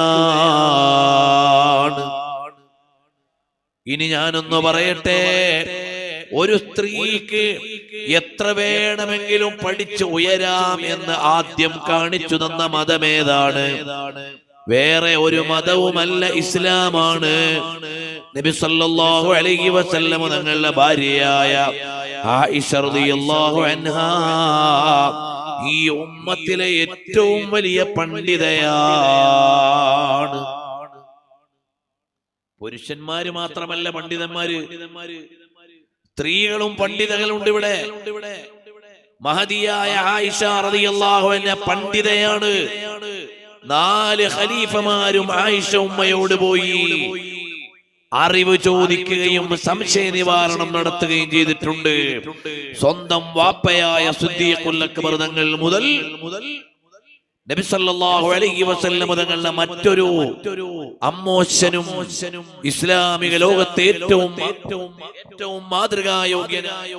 ഇനി ഞാനൊന്ന് പറയട്ടെ, ഒരു സ്ത്രീക്ക് എത്ര വേണമെങ്കിലും പഠിച്ചു ഉയരാം എന്ന് ആദ്യം കാണിച്ചു തന്ന മതമേതാണ്? വേറെ ഒരു മതവുമല്ല, ഇസ്ലാമാണ്. നബി സല്ലല്ലാഹു അലൈഹി വസല്ലം തങ്ങളുടെ ഭാര്യയായ ആയിഷ റളിയല്ലാഹു അൻഹാ ഈ ഉമ്മത്തിലെ ഏറ്റവും വലിയ പണ്ഡിതയാണ്. പുരുഷന്മാര് മാത്രമല്ല പണ്ഡിതന്മാര്, സ്ത്രീകളും പണ്ഡിതകളുണ്ട് ഇവിടെ. മഹദിയായ ആയിഷ റളിയല്ലാഹു അൻഹ പണ്ഡിതയാണ്. 4 ഖലീഫമാരും ആയിഷ ഉമ്മയോട് പോയി അറിവ് ചോദിക്കുകയും സംശയ നിവാരണം നടത്തുകയും ചെയ്തിട്ടുണ്ട്. സ്വന്തം വാപ്പയായ സിദ്ദീഖുൽ അക്ബർ തങ്ങൾ മുതൽ നബി സല്ലല്ലാഹു അലൈഹി വസല്ലം തങ്ങളുടെ മറ്റൊരു അമ്മോശനും ഇസ്ലാമിക ലോകത്തെ ഏറ്റവും മാതൃകായോഗ്യനായ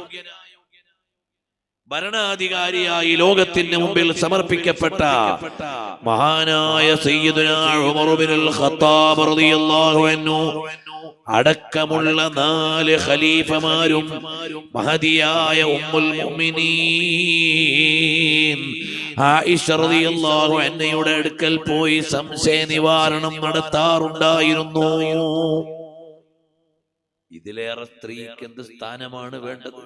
ഭരണാധികാരിയായി ലോകത്തിന് മുമ്പിൽ സമർപ്പിക്കപ്പെട്ട മഹാനായ സയ്യിദുനാ ഉമർ ഇബ്നുൽ ഖത്താബ് റളിയല്ലാഹു അൻഹു അടക്കമുള്ള 4 ഖലീഫമാരും മഹദിയായ ഉമ്മുൽ മുഅ്മിനീൻ ആയിഷ റളിയല്ലാഹു അൻഹയുടെ അടുക്കൽ പോയി സംശയ നിവാരണം നടത്താറുണ്ടായിരുന്നു. ഇതിലേറെ സ്ത്രീക്ക് എന്ത് സ്ഥാനമാണ് വേണ്ടത്?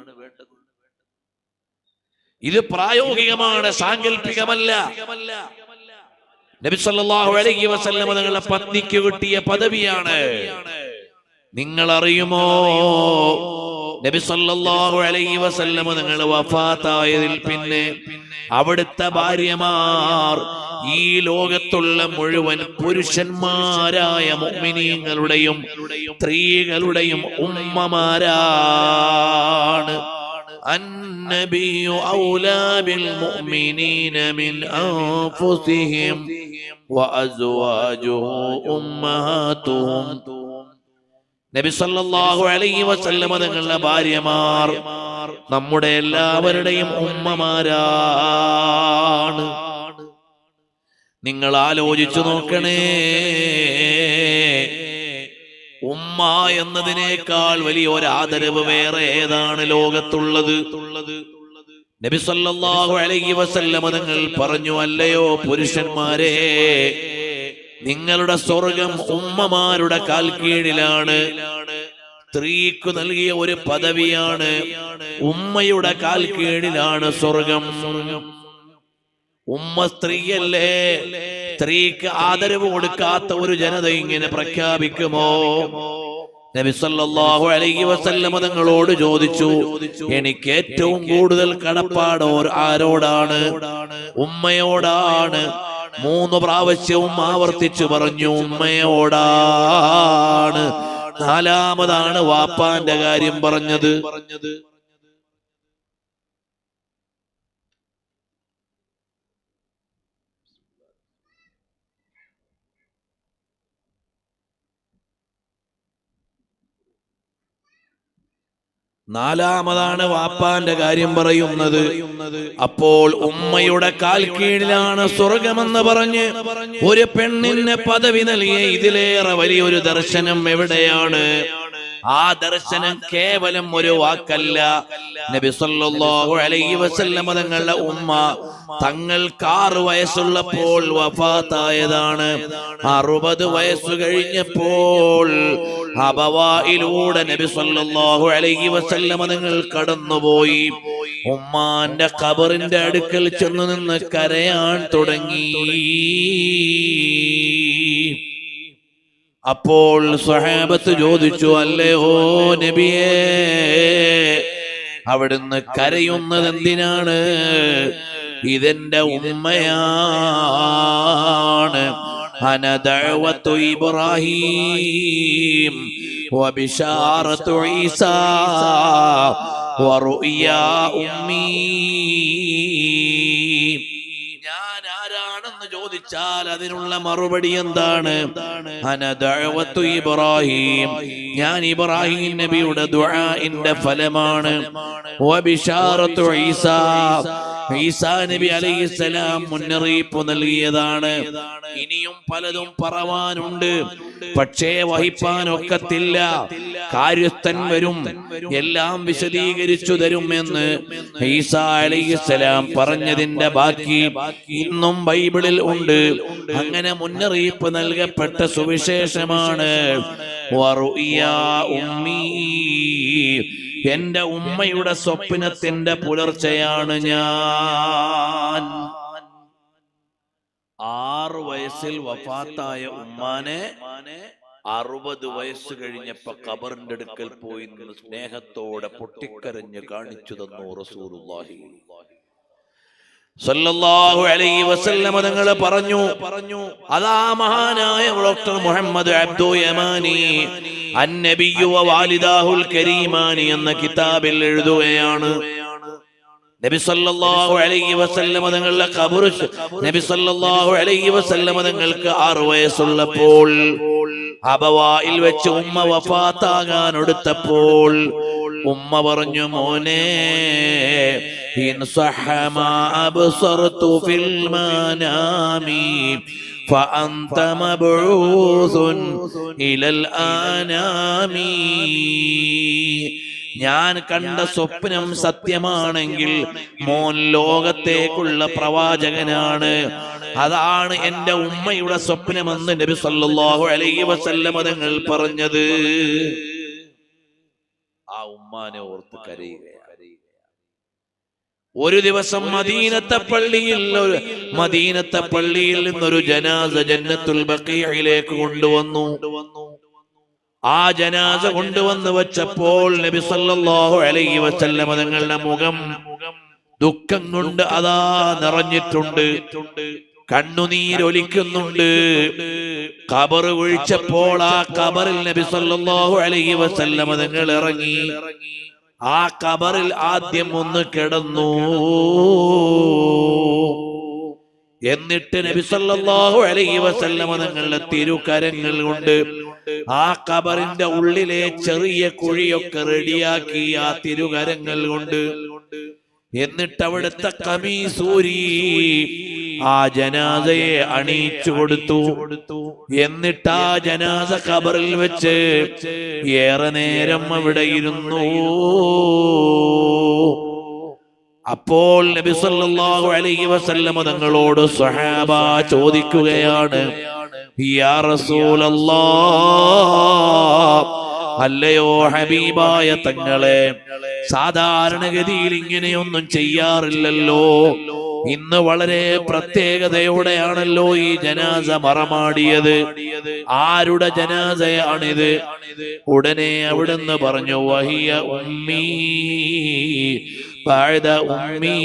ഇത് പ്രായോഗികമാണ്, സാങ്കല്പികമല്ല. നബി സല്ലല്ലാഹു അലൈഹി വസല്ലം തങ്ങളുടെ പത്നിക്ക് കിട്ടിയ പദവിയാണ്. നിങ്ങൾ അറിയുമോ, നബി സല്ലല്ലാഹു അലൈഹി വസല്ലം തങ്ങൾ വഫാത്തായതിൽ പിന്നെ അവിടുത്തെ ഭാര്യമാർ ഈ ലോകത്തുള്ള മുഴുവൻ പുരുഷന്മാരായ മുഅ്മിനീങ്ങളുടെയും സ്ത്രീകളുടെയും ഉമ്മമാരാണ്. النبي أولى بالمؤمنين من أنفسهم وأزواجه أمهاتهم. നബി സല്ലല്ലാഹു അലൈഹി വസല്ലം തങ്ങളുടെ ഭാര്യമാർ നമ്മുടെ എല്ലാവരുടെയും ഉമ്മമാരാണ്. നിങ്ങൾ ആലോചിച്ചു നോക്കണേ, ഉമ്മ എന്നതിനേക്കാൾ വലിയ ഒരു ആദരവ് വേറെ ഏതാണ് ലോകത്തുള്ളത്? നബി സല്ലല്ലാഹു അലൈഹി വസല്ലം തങ്ങൾ പറഞ്ഞു, അല്ലയോ പുരുഷന്മാരെ, നിങ്ങളുടെ സ്വർഗം ഉമ്മമാരുടെ കാൽ കീഴിലാണ്. സ്ത്രീക്ക് നൽകിയ ഒരു പദവിയാണ്, ഉമ്മയുടെ കാൽ കീഴിലാണ് സ്വർഗം. ഉമ്മ സ്ത്രീയല്ലേ? സ്ത്രീക്ക് ആദരവ് കൊടുക്കാത്ത ഒരു ജനത ഇങ്ങനെ പ്രഖ്യാപിക്കുമോ? നബി സല്ലല്ലാഹു അലൈഹി വസല്ലം തങ്ങളോട് ചോദിച്ചു, എനിക്ക് ഏറ്റവും കൂടുതൽ കടപ്പാട് ആരോടാണ്? ഉമ്മയോടാണ്. 3 പ്രാവശ്യവും ആവർത്തിച്ചു പറഞ്ഞു, ഉമ്മയോടാണ്. 4മതാണ് വാപ്പാന്റെ കാര്യം പറഞ്ഞത്. നാലാമതാണ് വാപ്പാന്റെ കാര്യം പറയുന്നത്. അപ്പോൾ ഉമ്മയുടെ കാൽ കീഴിലാണ് സ്വർഗമെന്ന് പറഞ്ഞ് ഒരു പെണ്ണിന് പദവി നൽകിയ ഇതിലേറെ വലിയൊരു ദർശനം എവിടെയാണ്? ആ ദർശനം കേവലം ഒരു വാക്കല്ല. നബി സല്ലല്ലാഹു അലൈഹി വസല്ലം തങ്ങളുടെ ഉമ്മ തങ്ങൾക്ക് 6 വയസ്സുള്ളപ്പോൾ വഫാത്തായതാണ്. 60 വയസ്സ് കഴിഞ്ഞപ്പോൾ അബവായിലൂടെ നബി സല്ലല്ലാഹു അലൈഹി വസല്ലം തങ്ങൾ കടന്നുപോയി. ഉമ്മാന്റെ ഖബറിന്റെ അടുക്കൽ ചെന്ന് നിന്ന് കരയാൻ തുടങ്ങി. അപ്പോൾ സ്വഹാബത്ത് ചോദിച്ചു, അല്ലയോ നബിയേ, അവിടുന്ന് കരയുന്നത് എന്തിനാണ്? ഇതെന്റെ ഉമ്മയാണ്. അന ദഅവത്തു ഇബ്രാഹീം വബിശാറത്തു ഈസാ വറുയാ ഉമ്മീ. ഞാൻ ആരാണെന്ന് ചോദിച്ചാൽ അതിനുള്ള മറുപടി എന്താണ്? അന ദഅവത്തു ഇബ്രാഹീം, ഞാൻ ഇബ്രാഹിം നബിയുടെ ദുആഇന്റെ ഫലമാണ്. വബിശാറത്തു ഈസാ, ഈസാ നബി അലൈഹിസ്സലാം മുന്നറിയിപ്പ് നൽകിയതാണ്. ഇനിയും പലതും പറവാനുണ്ട്, പക്ഷേ വഹിപ്പാനൊക്കത്തില്ല. കാര്യസ്ഥൻ വരും, എല്ലാം വിശദീകരിച്ചു തരുമെന്ന് ഈസാ അലൈഹിസ്സലാം പറഞ്ഞതിന്റെ ബാക്കി ഇന്നും ബൈബിളിൽ ഉണ്ട്. അങ്ങനെ മുന്നറിയിപ്പ് നൽകപ്പെട്ട സുവിശേഷമാണ് വറുഇയാ ഉമ്മീ, എന്റെ ഉമ്മയുടെ സ്വപ്നത്തിന്റെ പുലർച്ചയാണ് ഞാൻ. 6 വയസ്സിൽ വഫാത്തായ ഉമ്മാനെ 60 വയസ്സ് കഴിഞ്ഞപ്പോ ഖബറിന്റെ അടുക്കൽ പോയി നിന്ന് സ്നേഹത്തോടെ പൊട്ടിക്കരഞ്ഞ് കാണിച്ചു തന്നു റസൂലുള്ളാഹി സല്ലല്ലാഹു അലൈഹി വസല്ലം. തങ്ങൾ പറഞ്ഞു അതാ മഹാനായ ഡോക്ടർ മുഹമ്മദ് അബ്ദു യമാനി അന്നബിയ്യു വ വാലിദാഹുൽ കരീമാനി എന്ന കിതാബിൽ എഴുതുകയാണ്, നബി സല്ലല്ലാഹു അലൈഹി വസല്ലം തങ്ങളുടെ ഖബർ, നബി സല്ലല്ലാഹു അലൈഹി വസല്ലം തങ്ങൾക്ക് 6 വയസ്സുള്ളപ്പോൾ അബവായിൽ വെച്ച് ഉമ്മ വഫാത്താകാൻ എടുത്തപ്പോൾ ഉമ്മ പറഞ്ഞു, മോനെ ഇൻ സഹമാ അബ്സർതു ഫിൽ മനാമി ഫഅൻത മബ്ഊസുൻ ഇലൽ ആനാമി, ഞാൻ കണ്ട സ്വപ്നം സത്യമാണെങ്കിൽ മോൻ ലോകത്തേക്കുള്ള പ്രവാചകനാണ്. അതാണ് എന്റെ ഉമ്മയുടെ സ്വപ്നമെന്ന് നബി സല്ലല്ലാഹു അലൈഹി വസല്ലം തങ്ങൾ പറഞ്ഞത്. ആ ഉമ്മാനെ ഓർത്ത് കരയുകയാണ്. ഒരു ദിവസം മദീനത്തെ പള്ളിയിൽ നിന്നൊരു ജനാസ ജന്നത്തുൽ ബഖീഇലേക്ക് കൊണ്ടുവന്നു. ആ ജനാസ കൊണ്ടുവന്ന് വെച്ചപ്പോൾ നബി സല്ലല്ലാഹു അലൈഹി വസല്ലം തങ്ങളുടെ മുഖം ദുഃഖം കൊണ്ട് അതാ നിറഞ്ഞിട്ടുണ്ട്, കണ്ണുനീരൊലിക്കുന്നുണ്ട്. ഖബർ കുഴിച്ചപ്പോൾ ആ ഖബറിൽ നബി സല്ലല്ലാഹു അലൈഹി വസല്ലം തങ്ങൾ ഇറങ്ങി. ആ ഖബറിൽ ആദ്യം ഒന്ന് കിടന്നു. എന്നിട്ട് നബി സല്ലല്ലാഹു അലൈഹി വസല്ലം തങ്ങളുടെ തിരുകരങ്ങൾ കൊണ്ട് ആ ഖബറിന്റെ ഉള്ളിലെ ചെറിയ കുഴിയൊക്കെ റെഡിയാക്കി ആ തിരുകരങ്ങൾ കൊണ്ട്. എന്നിട്ട് അവിടുത്തെ ഖമീസൂരി ആ ജനാസയെ അണിയിച്ചു കൊടുത്തു. എന്നിട്ട് ആ ജനാസ ഖബറിൽ വെച്ച് ഏറെ നേരം അവിടെ ഇരുന്നു. അപ്പോൾ നബി സല്ലല്ലാഹു അലൈഹി വസല്ലം തങ്ങളോട് സ്വഹാബ ചോദിക്കുകയാണ്, യാ റസൂലല്ലാഹ്, അല്ലയോ ഹബീബായ തങ്ങളെ, സാധാരണഗതിയിൽ ഇങ്ങനെയൊന്നും ചെയ്യാറില്ലല്ലോ, ഇന്ന് വളരെ പ്രത്യേകതയോടെയാണല്ലോ ഈ ജനാസ മറമാടിയത്, ആരുടെ ജനാസയാണിത്? ഉടനെ അവിടുന്ന് പറഞ്ഞു, വഹിയ ഉമ്മീ ബഅദ ഉമ്മീ,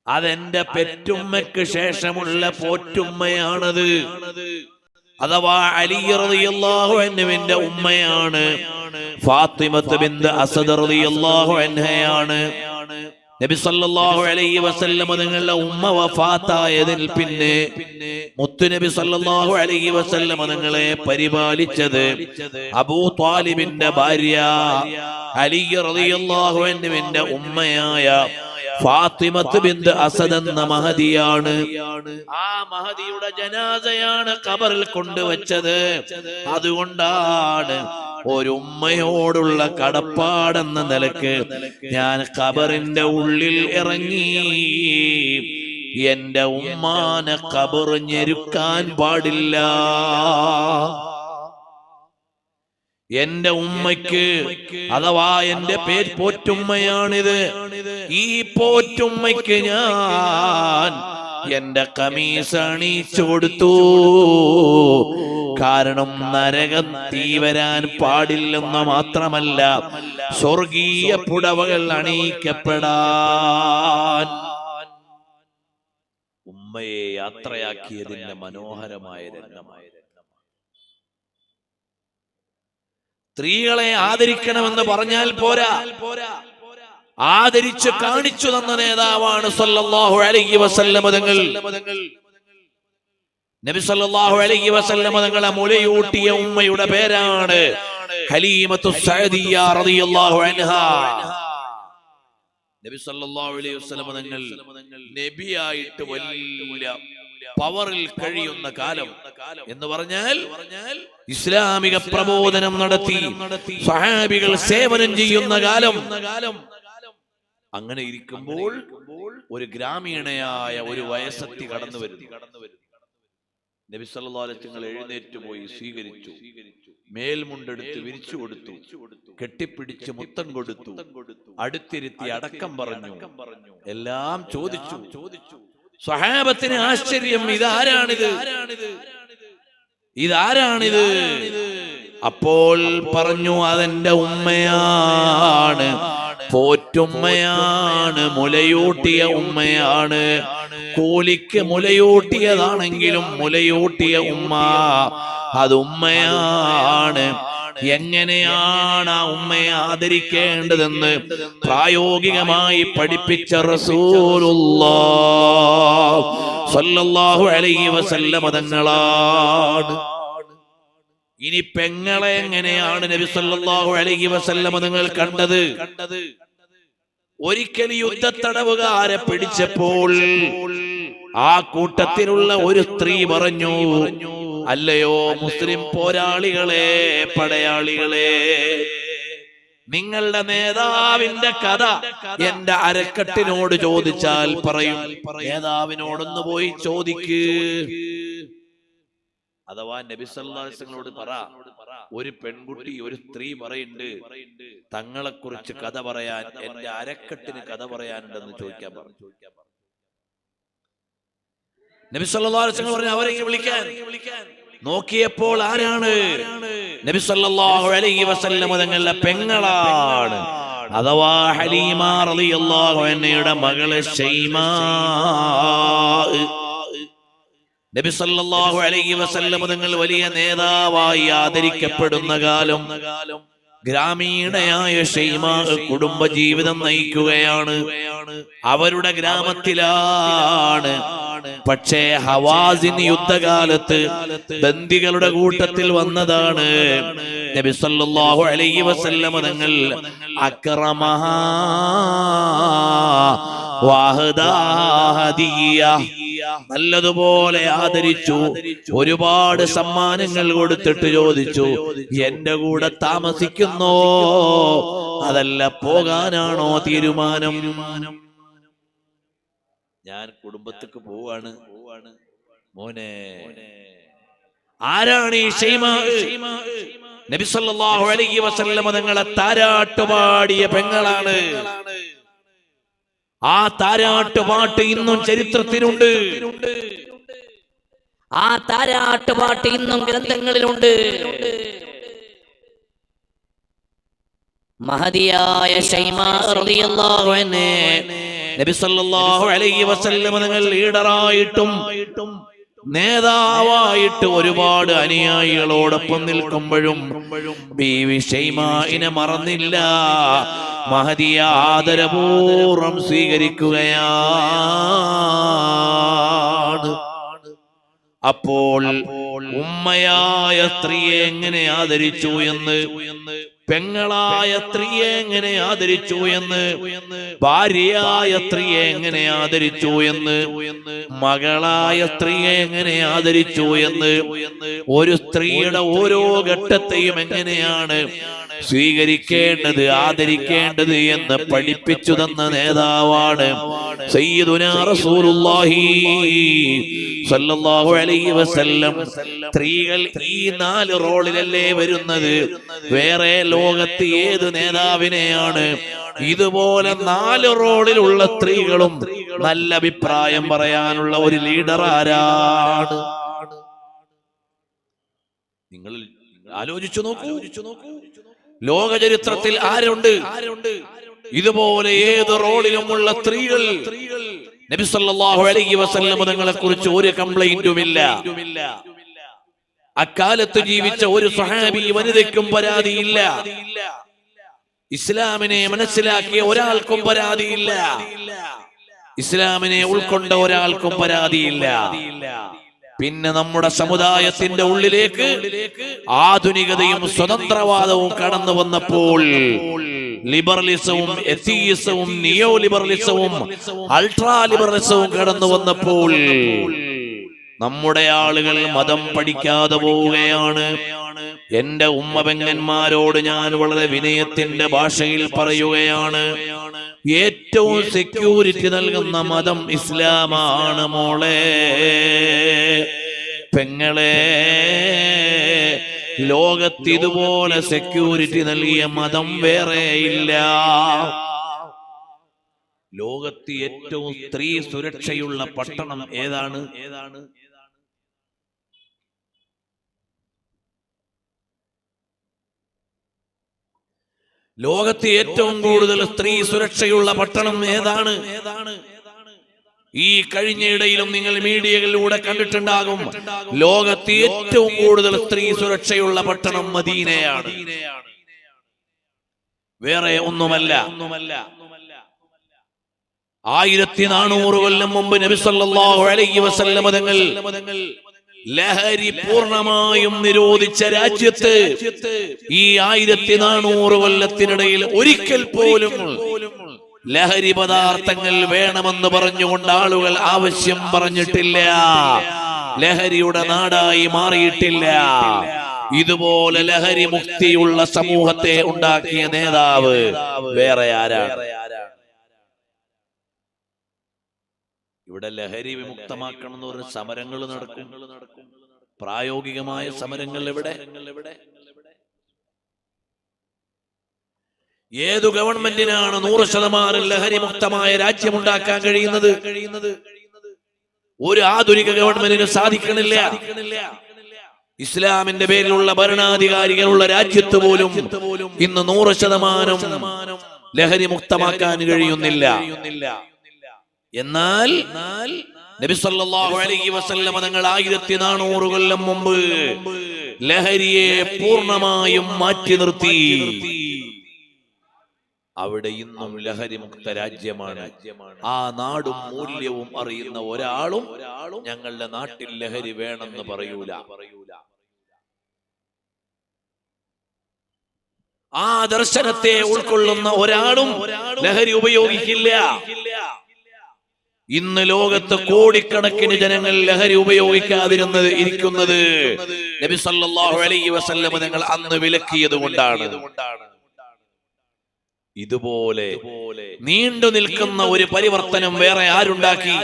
അതെന്റെ പെറ്റുമ്മയ്ക്ക് ശേഷമുള്ള പോറ്റുമ്മയാണത്. അഥവാ അലി റളിയല്ലാഹു അൻഹുവിന്റെ ഉമ്മയാണ്. ഫാത്തിമത്ത് ബിൻത് അസദ് റളിയല്ലാഹു അൻഹയാണ്. നബി സല്ലല്ലാഹു അലൈഹി വസല്ലം തങ്ങളുടെ ഉമ്മ വഫാത്തായതിൽ പിന്നെ മുത്തുനബി സല്ലല്ലാഹു അലൈഹി വസല്ലം തങ്ങളെ പരിപാലിച്ചത് അബൂ ത്വാലിബിന്റെ ഭാര്യ അലി റളിയല്ലാഹു അൻഹുവിന്റെ ഉമ്മയായ ഫാത്തിമത്ത് ബിൻത് അസദ് എന്ന മഹദിയാണ്. ആ മഹദിയുടെ ജനാസയാണ് ഖബറിൽ കൊണ്ടുവച്ചത്. അതുകൊണ്ടാണ് ഒരു ഉമ്മയോടുള്ള കടപ്പാടെന്ന നിലക്ക് ഞാൻ ഖബറിന്റെ ഉള്ളിൽ ഇറങ്ങി. എന്റെ ഉമ്മാനെ ഖബർ ഞെരുക്കാൻ പാടില്ല. എന്റെ ഉമ്മയ്ക്ക് അഥവാ എന്റെ പോറ്റുമ്മയാണിത്. ഈ പോറ്റുമ്മയ്ക്ക് ഞാൻ എന്റെ ഖമീസ് അണിയിച്ചു കൊടുത്തു. കാരണം നരകം തീ വരാൻ പാടില്ലെന്ന് മാത്രമല്ല, സ്വർഗീയ പുടവകൾ അണിയിക്കപ്പെടാൻ ഉമ്മയെ യാത്രയാക്കിയതിന്റെ മനോഹരമായ രംഗമായ സ്ത്രീകളെ ആദരിക്കണമെന്ന് പറഞ്ഞാൽ പോരാ, ആദരിച്ച് കാണിച്ചു തന്ന നേതാവാണ് സല്ലല്ലാഹു അലൈഹി വസല്ലം തങ്ങൾ. നബി സല്ലല്ലാഹു അലൈഹി വസല്ലം തങ്ങളെ മുലയൂട്ടിയ ഉമ്മയുടെ പേരാണ് ഹലീമത്തു സഅദിയ്യ റളിയല്ലാഹു അൻഹാ. നബി സല്ലല്ലാഹു അലൈഹി വസല്ലം തങ്ങൾ നബിയായിട്ട് വലിയ പവറിൽ കഴിയുന്ന കാലം എന്ന് പറഞ്ഞാൽ ഇസ്ലാമിക പ്രബോധനം നടത്തി സ്വഹാബികൾ സേവനം ചെയ്യുന്ന കാലം. അങ്ങനെ ഇരിക്കുമ്പോൾ ഒരു ഗ്രാമീണയായ ഒരു വയസ്സത്തി കടന്നു വരുന്നു. നബി സല്ലല്ലാഹു അലൈഹി വസല്ലം എഴുന്നേറ്റ് പോയി സ്വീകരിച്ചു. മേൽമുണ്ടെടുത്ത് വിരിച്ചു കൊടുത്തു, കെട്ടിപ്പിടിച്ച് മുത്തം കൊടുത്തു, അടുത്തിരുത്തി അടക്കം പറഞ്ഞു, എല്ലാം ചോദിച്ചു. സ്വഹാബത്തിന് ആശ്ചര്യം, ഇതാരാണിത്? അപ്പോൾ പറഞ്ഞു, അതെന്റെ ഉമ്മയാണ്, പോറ്റുമ്മയാണ്, മുലയൂട്ടിയ ഉമ്മയാണ്. കൂലിക്ക് മുലയൂട്ടിയതാണെങ്കിലും മുലയൂട്ടിയ ഉമ്മ അത് ഉമ്മയാണ്. എങ്ങനെയാണ് ആ ഉമ്മയെ ആദരിക്കേണ്ടതെന്ന് പ്രായോഗികമായി പഠിപ്പിച്ച റസൂലുള്ളാഹി സ്വല്ലല്ലാഹു അലൈഹി വസല്ലം തങ്ങളാണ്. ഇനി പെങ്ങളെ എങ്ങനെയാണ് നബി സല്ലല്ലാഹു അലൈഹി വസല്ലം തങ്ങൾ കണ്ടത്? ഒരിക്കൽ യുദ്ധത്തടവുകാരെ പിടിച്ചപ്പോൾ ആ കൂട്ടത്തിലുള്ള ഒരു സ്ത്രീ പറഞ്ഞു, അല്ലയോ മുസ്ലിം പോരാളികളെ, പടയാളികളെ, നിങ്ങളുടെ നേതാവിന്റെ കഥ എന്റെ അരക്കെട്ടിനോട് ചോദിച്ചാൽ പറയും. നേതാവിനോടൊന്ന് പോയി ചോദിക്ക്. അഥവാ നബി സല്ലല്ലാഹു അലൈഹി വസല്ലമയോട് പറ, ഒരു പെൺകുട്ടി, ഒരു സ്ത്രീ പറയുന്നുണ്ട് തങ്ങളെ കുറിച്ച് കഥ പറയാൻ, എന്റെ അരക്കെട്ടിന് കഥ പറയാനുണ്ടെന്ന് ചോദിക്കാൻ പറഞ്ഞു. നബി സല്ലല്ലാഹു അലൈഹി വസല്ലം പറഞ്ഞു, അവരെ വിളിക്കാൻ. നോക്കിയപ്പോൾ ആരാണ്? നബി സല്ലല്ലാഹു അലൈഹി വസല്ലം തങ്ങളുടെ പെങ്ങളാണ്. അഥവാ ഹലീമ റളിയല്ലാഹു അൻഹയുടെ മകള് ശൈമാ. നബി സല്ലല്ലാഹു അലൈഹി വസല്ലം തങ്ങൾ വലിയ നേതാവായി ആദരിക്കപ്പെടുന്ന കാലം. ഗ്രാമീണയായ ശൈമാ കുടുംബ ജീവിതം നയിക്കുകയാണ്. അവരുടെ ഗ്രാമത്തിലാണ്. പക്ഷേ ഹവാസിൻ യുദ്ധകാലത്ത് ബന്ദികളുടെ കൂട്ടത്തിൽ വന്നതാണ്. നബി സല്ലല്ലാഹു അലൈഹി വസല്ലം തങ്ങൾ അക്രമഹാ വഹദാ ഹദിയ, നല്ലതുപോലെ ആദരിച്ചു. ഒരുപാട് സമ്മാനങ്ങൾ കൊടുത്തിട്ട് ചോദിച്ചു, എന്റെ കൂടെ താമസിക്കുന്നോ അതല്ല പോകാനാണോ തീരുമാനം? ഞാൻ കുടുംബത്തേക്ക് പോവാണ് മോനെ. ആരാണ് ഈ ശൈമാ? നബി സല്ലല്ലാഹു അലൈഹി വസല്ലം തങ്ങളെ താരാട്ടുപാടിയ പെങ്ങളാണ്. ആ താരാട്ടുപാട്ട് ഇന്നും ചരിത്രത്തിലുണ്ട്. ആ താരാട്ടുപാട്ട് ഇന്നും ഗ്രന്ഥങ്ങളിലുണ്ട്. മഹദിയായ ശൈമാ റളിയല്ലാഹു അൻഹ നബി സല്ലല്ലാഹു അലൈഹി വസല്ലം തങ്ങൾ ലീഡറായിട്ടും നേതാവായിട്ട് ഒരുപാട് അനുയായികളോടൊപ്പം നിൽക്കുമ്പോഴും ബീവി ശൈമാഇനെ മറന്നില്ല. മഹദിയ ആദരപൂർവ്വം സ്വീകരിക്കുകയാണ്. അപ്പോൾ ഉമ്മയായ സ്ത്രീയെ എങ്ങനെ ആദരിച്ചു എന്ന്, പെങ്ങളായ സ്ത്രീയെ എങ്ങനെ ആദരിച്ചു എന്ന്, ഭാര്യയായ സ്ത്രീയെ എങ്ങനെ ആദരിച്ചു എന്ന്, മകളായ സ്ത്രീയെ എങ്ങനെ ആദരിച്ചു എന്ന്, ഒരു സ്ത്രീയുടെ ഓരോ ഘട്ടത്തെയും എങ്ങനെയാണ് സ്വീകരിക്കേണ്ടത്, ആദരിക്കേണ്ടത് എന്ന് പഠിപ്പിച്ചു തന്ന നേതാവാണ് സയ്യിദുനാ റസൂലുള്ളാഹി സല്ലല്ലാഹു അലൈഹി വസല്ലം. സ്ത്രീകൾ ഈ 4 റോളിലല്ലേ വരുന്നത്. വേറെ ലോകത്ത് ഏത് നേതാവിനെയാണ് ഇതുപോലെ 4 റോളിലുള്ള സ്ത്രീകളും നല്ല അഭിപ്രായം പറയാനുള്ള ഒരു ലീഡർ ആരാണ്? നിങ്ങൾ ആലോചിച്ചു നോക്കൂ. ലോക ചരിത്രത്തിൽ ആരുണ്ട് ഇതുപോലെ ഏത് റോളിലുമുള്ള സ്ത്രീകൾ? നബി സല്ലല്ലാഹു അലൈഹി വസല്ലം തങ്ങളെ കുറിച്ച് ഒരു കംപ്ലൈന്റുമില്ല. അക്കാലത്ത് ജീവിച്ച ഒരു സ്വഹാബി വനിതയ്ക്കും പരാതിയില്ല. ഇസ്ലാമിനെ മനസ്സിലാക്കിയ ഒരാൾക്കും പരാതിയില്ല. ഇസ്ലാമിനെ ഉൾക്കൊണ്ട ഒരാൾക്കും പരാതിയില്ല. പിന്നെ നമ്മുടെ സമുദായത്തിന്റെ ഉള്ളിലേക്ക് ആധുനികതയും സ്വതന്ത്രവാദവും കടന്നു വന്നപ്പോൾ ലിബറലിസവും എത്തീസവും നിയോ ലിബറലിസവും അൾട്രാ ലിബറലിസവും കടന്നു വന്നപ്പോൾ നമ്മുടെ ആളുകൾ മതം പഠിക്കാതെ പോവുകയാണ്. എന്റെ ഉമ്മ പെങ്ങന്മാരോട് ഞാൻ വളരെ വിനയത്തിന്റെ ഭാഷയിൽ പറയുകയാണ്, ഏറ്റവും സെക്യൂരിറ്റി നൽകുന്ന മതം ഇസ്ലാമാണ് മോളെ. പെങ്ങളെ, ലോകത്ത് ഇതുപോലെ സെക്യൂരിറ്റി നൽകിയ മതം വേറെയില്ല. ലോകത്ത് ഏറ്റവും സ്ത്രീ സുരക്ഷയുള്ള പട്ടണം ഏതാണ്? ലോകത്ത് ഏറ്റവും കൂടുതൽ സ്ത്രീ സുരക്ഷയുള്ള പട്ടണം ഏതാണ്? ഈ കഴിഞ്ഞയിടയിലും നിങ്ങൾ മീഡിയകളിലൂടെ കണ്ടിട്ടുണ്ടാകും, ലോകത്ത് ഏറ്റവും കൂടുതൽ സ്ത്രീ സുരക്ഷയുള്ള പട്ടണം മദീനയാണ്. വേറെ ഒന്നുമല്ല. 1400 കൊല്ലം മുമ്പ് നബി സല്ലല്ലാഹു അലൈഹി വസല്ലം തങ്ങൾ ലഹരി പൂർണ്ണമായും നിരോധിച്ച രാജ്യത്ത് ഈ 1400 കൊല്ലത്തിനിടയിൽ ഒരിക്കൽ പോലും ലഹരി പദാർത്ഥങ്ങൾ വേണമെന്ന് പറഞ്ഞുകൊണ്ട് ആളുകൾ ആവശ്യം പറഞ്ഞിട്ടില്ല. ലഹരിയുടെ നാടായി മാറിയിട്ടില്ല. ഇതുപോലെ ലഹരി മുക്തിയുള്ള സമൂഹത്തെ ഉണ്ടാക്കിയ നേതാവ് വേറെ ആരാണ്? ഇവിടെ ലഹരി വിമുക്തമാക്കണം എന്ന് പറഞ്ഞ സമരങ്ങൾ നടക്കും. പ്രായോഗികമായ സമരങ്ങൾ എവിടെ? ഏതു ഗവൺമെന്റിനാണ് 100% ലഹരി മുക്തമായ രാജ്യമുണ്ടാക്കാൻ കഴിയുന്നത്? ഒരു ആധുനിക ഗവൺമെന്റിന് സാധിക്കണില്ല. ഇസ്ലാമിന്റെ പേരിലുള്ള ഭരണാധികാരികളുള്ള രാജ്യത്ത് പോലും ഇന്ന് 100% ലഹരി മുക്തമാക്കാൻ കഴിയുന്നില്ല. എന്നാൽ നബി സല്ലല്ലാഹു അലൈഹി വസല്ലം തങ്ങൾ 1400 കൊല്ലം മുമ്പ് ലഹരിയെ പൂർണ്ണമായും മാറ്റി നിർത്തി. അവിടെ ഇന്നും ലഹരി മുക്ത രാജ്യമാണ്. ആ നാടും മൂല്യവും അറിയുന്ന ഒരാളും ഞങ്ങളുടെ നാട്ടിൽ ലഹരി വേണമെന്ന് പറയൂല. ആ ദർശനത്തെ ഉൾക്കൊള്ളുന്ന ഒരാളും ലഹരി ഉപയോഗിക്കില്ല. ഇന്ന് ലോകത്ത് കോടിക്കണക്കിന് ജനങ്ങൾ ലഹരി ഇരിക്കുന്നത് നബി സല്ലല്ലാഹു അലൈഹി വസല്ലം തങ്ങൾ അന്ന് വിലക്കിയത് കൊണ്ടാണ്. ഇതുപോലെ നീണ്ടു നിൽക്കുന്ന ഒരു പരിവർത്തനം വേറെ ആരുണ്ടാക്കി?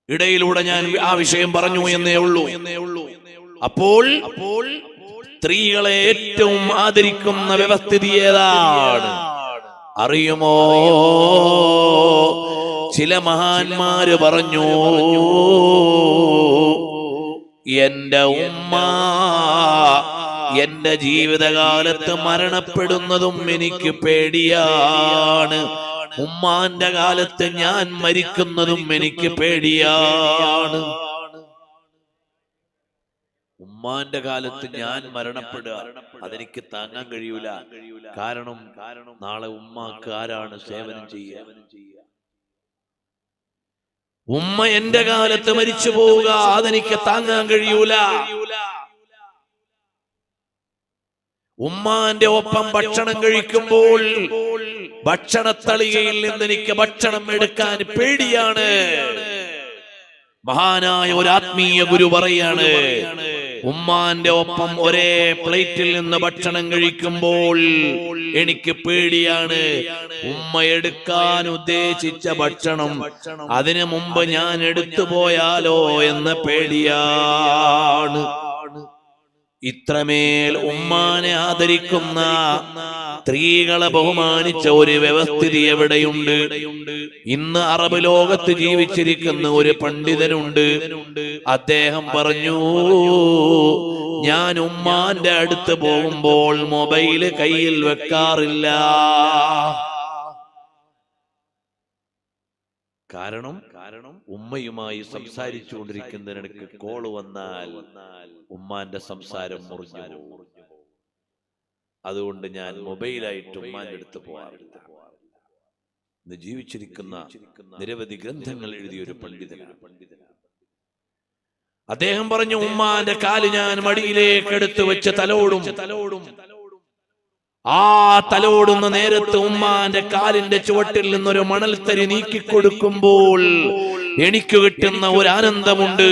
ഇടയിലൂടെ ഞാൻ ആ വിഷയം പറഞ്ഞു എന്നേ ഉള്ളൂ. അപ്പോൾ സ്ത്രീകളെ ഏറ്റവും ആദരിക്കുന്ന വ്യവസ്ഥിതി ഏതാണ് അറിയുമോ? ചില മഹാന്മാര് പറഞ്ഞു, എന്റെ ഉമ്മ എന്റെ ജീവിതകാലത്ത് മരണപ്പെടുന്നതും എനിക്ക് പേടിയാണ്. ഉമ്മാന്റെ കാലത്ത് ഞാൻ മരിക്കുന്നതും എനിക്ക് പേടിയാണ്. ഉമ്മാന്റെ കാലത്ത് ഞാൻ മരണപ്പെടുക അതെനിക്ക് താങ്ങാൻ കഴിയൂല. കാരണം നാളെ ഉമ്മാക്ക് ആരാണ് സേവനം ചെയ്യുക? ഉമ്മ എന്റെ കാലത്ത് മരിച്ചു പോവുക അതെനിക്ക് താങ്ങാൻ കഴിയൂല. ഉമ്മാന്റെ ഒപ്പം ഭക്ഷണം കഴിക്കുമ്പോൾ ഭക്ഷണത്തളികയിൽ നിന്ന് എനിക്ക് ഭക്ഷണം എടുക്കാൻ പേടിയാണ്. മഹാനായ ഒരു ആത്മീയ ഗുരു പറയാണ്, ഉമ്മാന്റെ ഒപ്പം ഒരേ പ്ലേറ്റിൽ നിന്ന് ഭക്ഷണം കഴിക്കുമ്പോൾ എനിക്ക് പേടിയാണ്. ഉമ്മ എടുക്കാൻ ഉദ്ദേശിച്ച ഭക്ഷണം അതിനു മുമ്പ് ഞാൻ എടുത്തു പോയാലോ എന്ന പേടിയാണ്. ഇത്രമേൽ ഉമ്മാനെ ആദരിക്കുന്ന, സ്ത്രീകളെ ബഹുമാനിച്ച ഒരു വ്യവസ്ഥിതി എവിടെയുണ്ട്? ഇന്ന് അറബ് ലോകത്ത് ജീവിച്ചിരിക്കുന്ന ഒരു പണ്ഡിതനുണ്ട്. അദ്ദേഹം പറഞ്ഞു, ഞാൻ ഉമ്മാന്റെ അടുത്ത് പോകുമ്പോൾ മൊബൈല് കയ്യിൽ വെക്കാറില്ല. കാരണം ഉമ്മയുമായി സംസാരിച്ചുകൊണ്ടിരിക്കുന്നതിനിടയ്ക്ക് കോള് വന്നാൽ ഉമ്മാന്റെ സംസാരം മുറിഞ്ഞു. അതുകൊണ്ട് ഞാൻ മൊബൈലായിട്ട് ഉമ്മാന്റെ അടുത്ത് പോകാറില്ല. ഇന്ന് ജീവിച്ചിരിക്കുന്ന നിരവധി ഗ്രന്ഥങ്ങൾ എഴുതിയ ഒരു പണ്ഡിതനാണ്. അദ്ദേഹം പറഞ്ഞു, ഉമ്മാന്റെ കാല് ഞാൻ മടിയിലേക്ക് എടുത്തു വെച്ച് തലോടും. ആ തലോടുന്ന നേരത്ത് ഉമ്മാന്റെ കാലിന്റെ ചുവട്ടിൽ നിന്നൊരു മണൽത്തരി നീക്കിക്കൊടുക്കുമ്പോൾ എനിക്ക് കിട്ടുന്ന ഒരു ആനന്ദമുണ്ട്,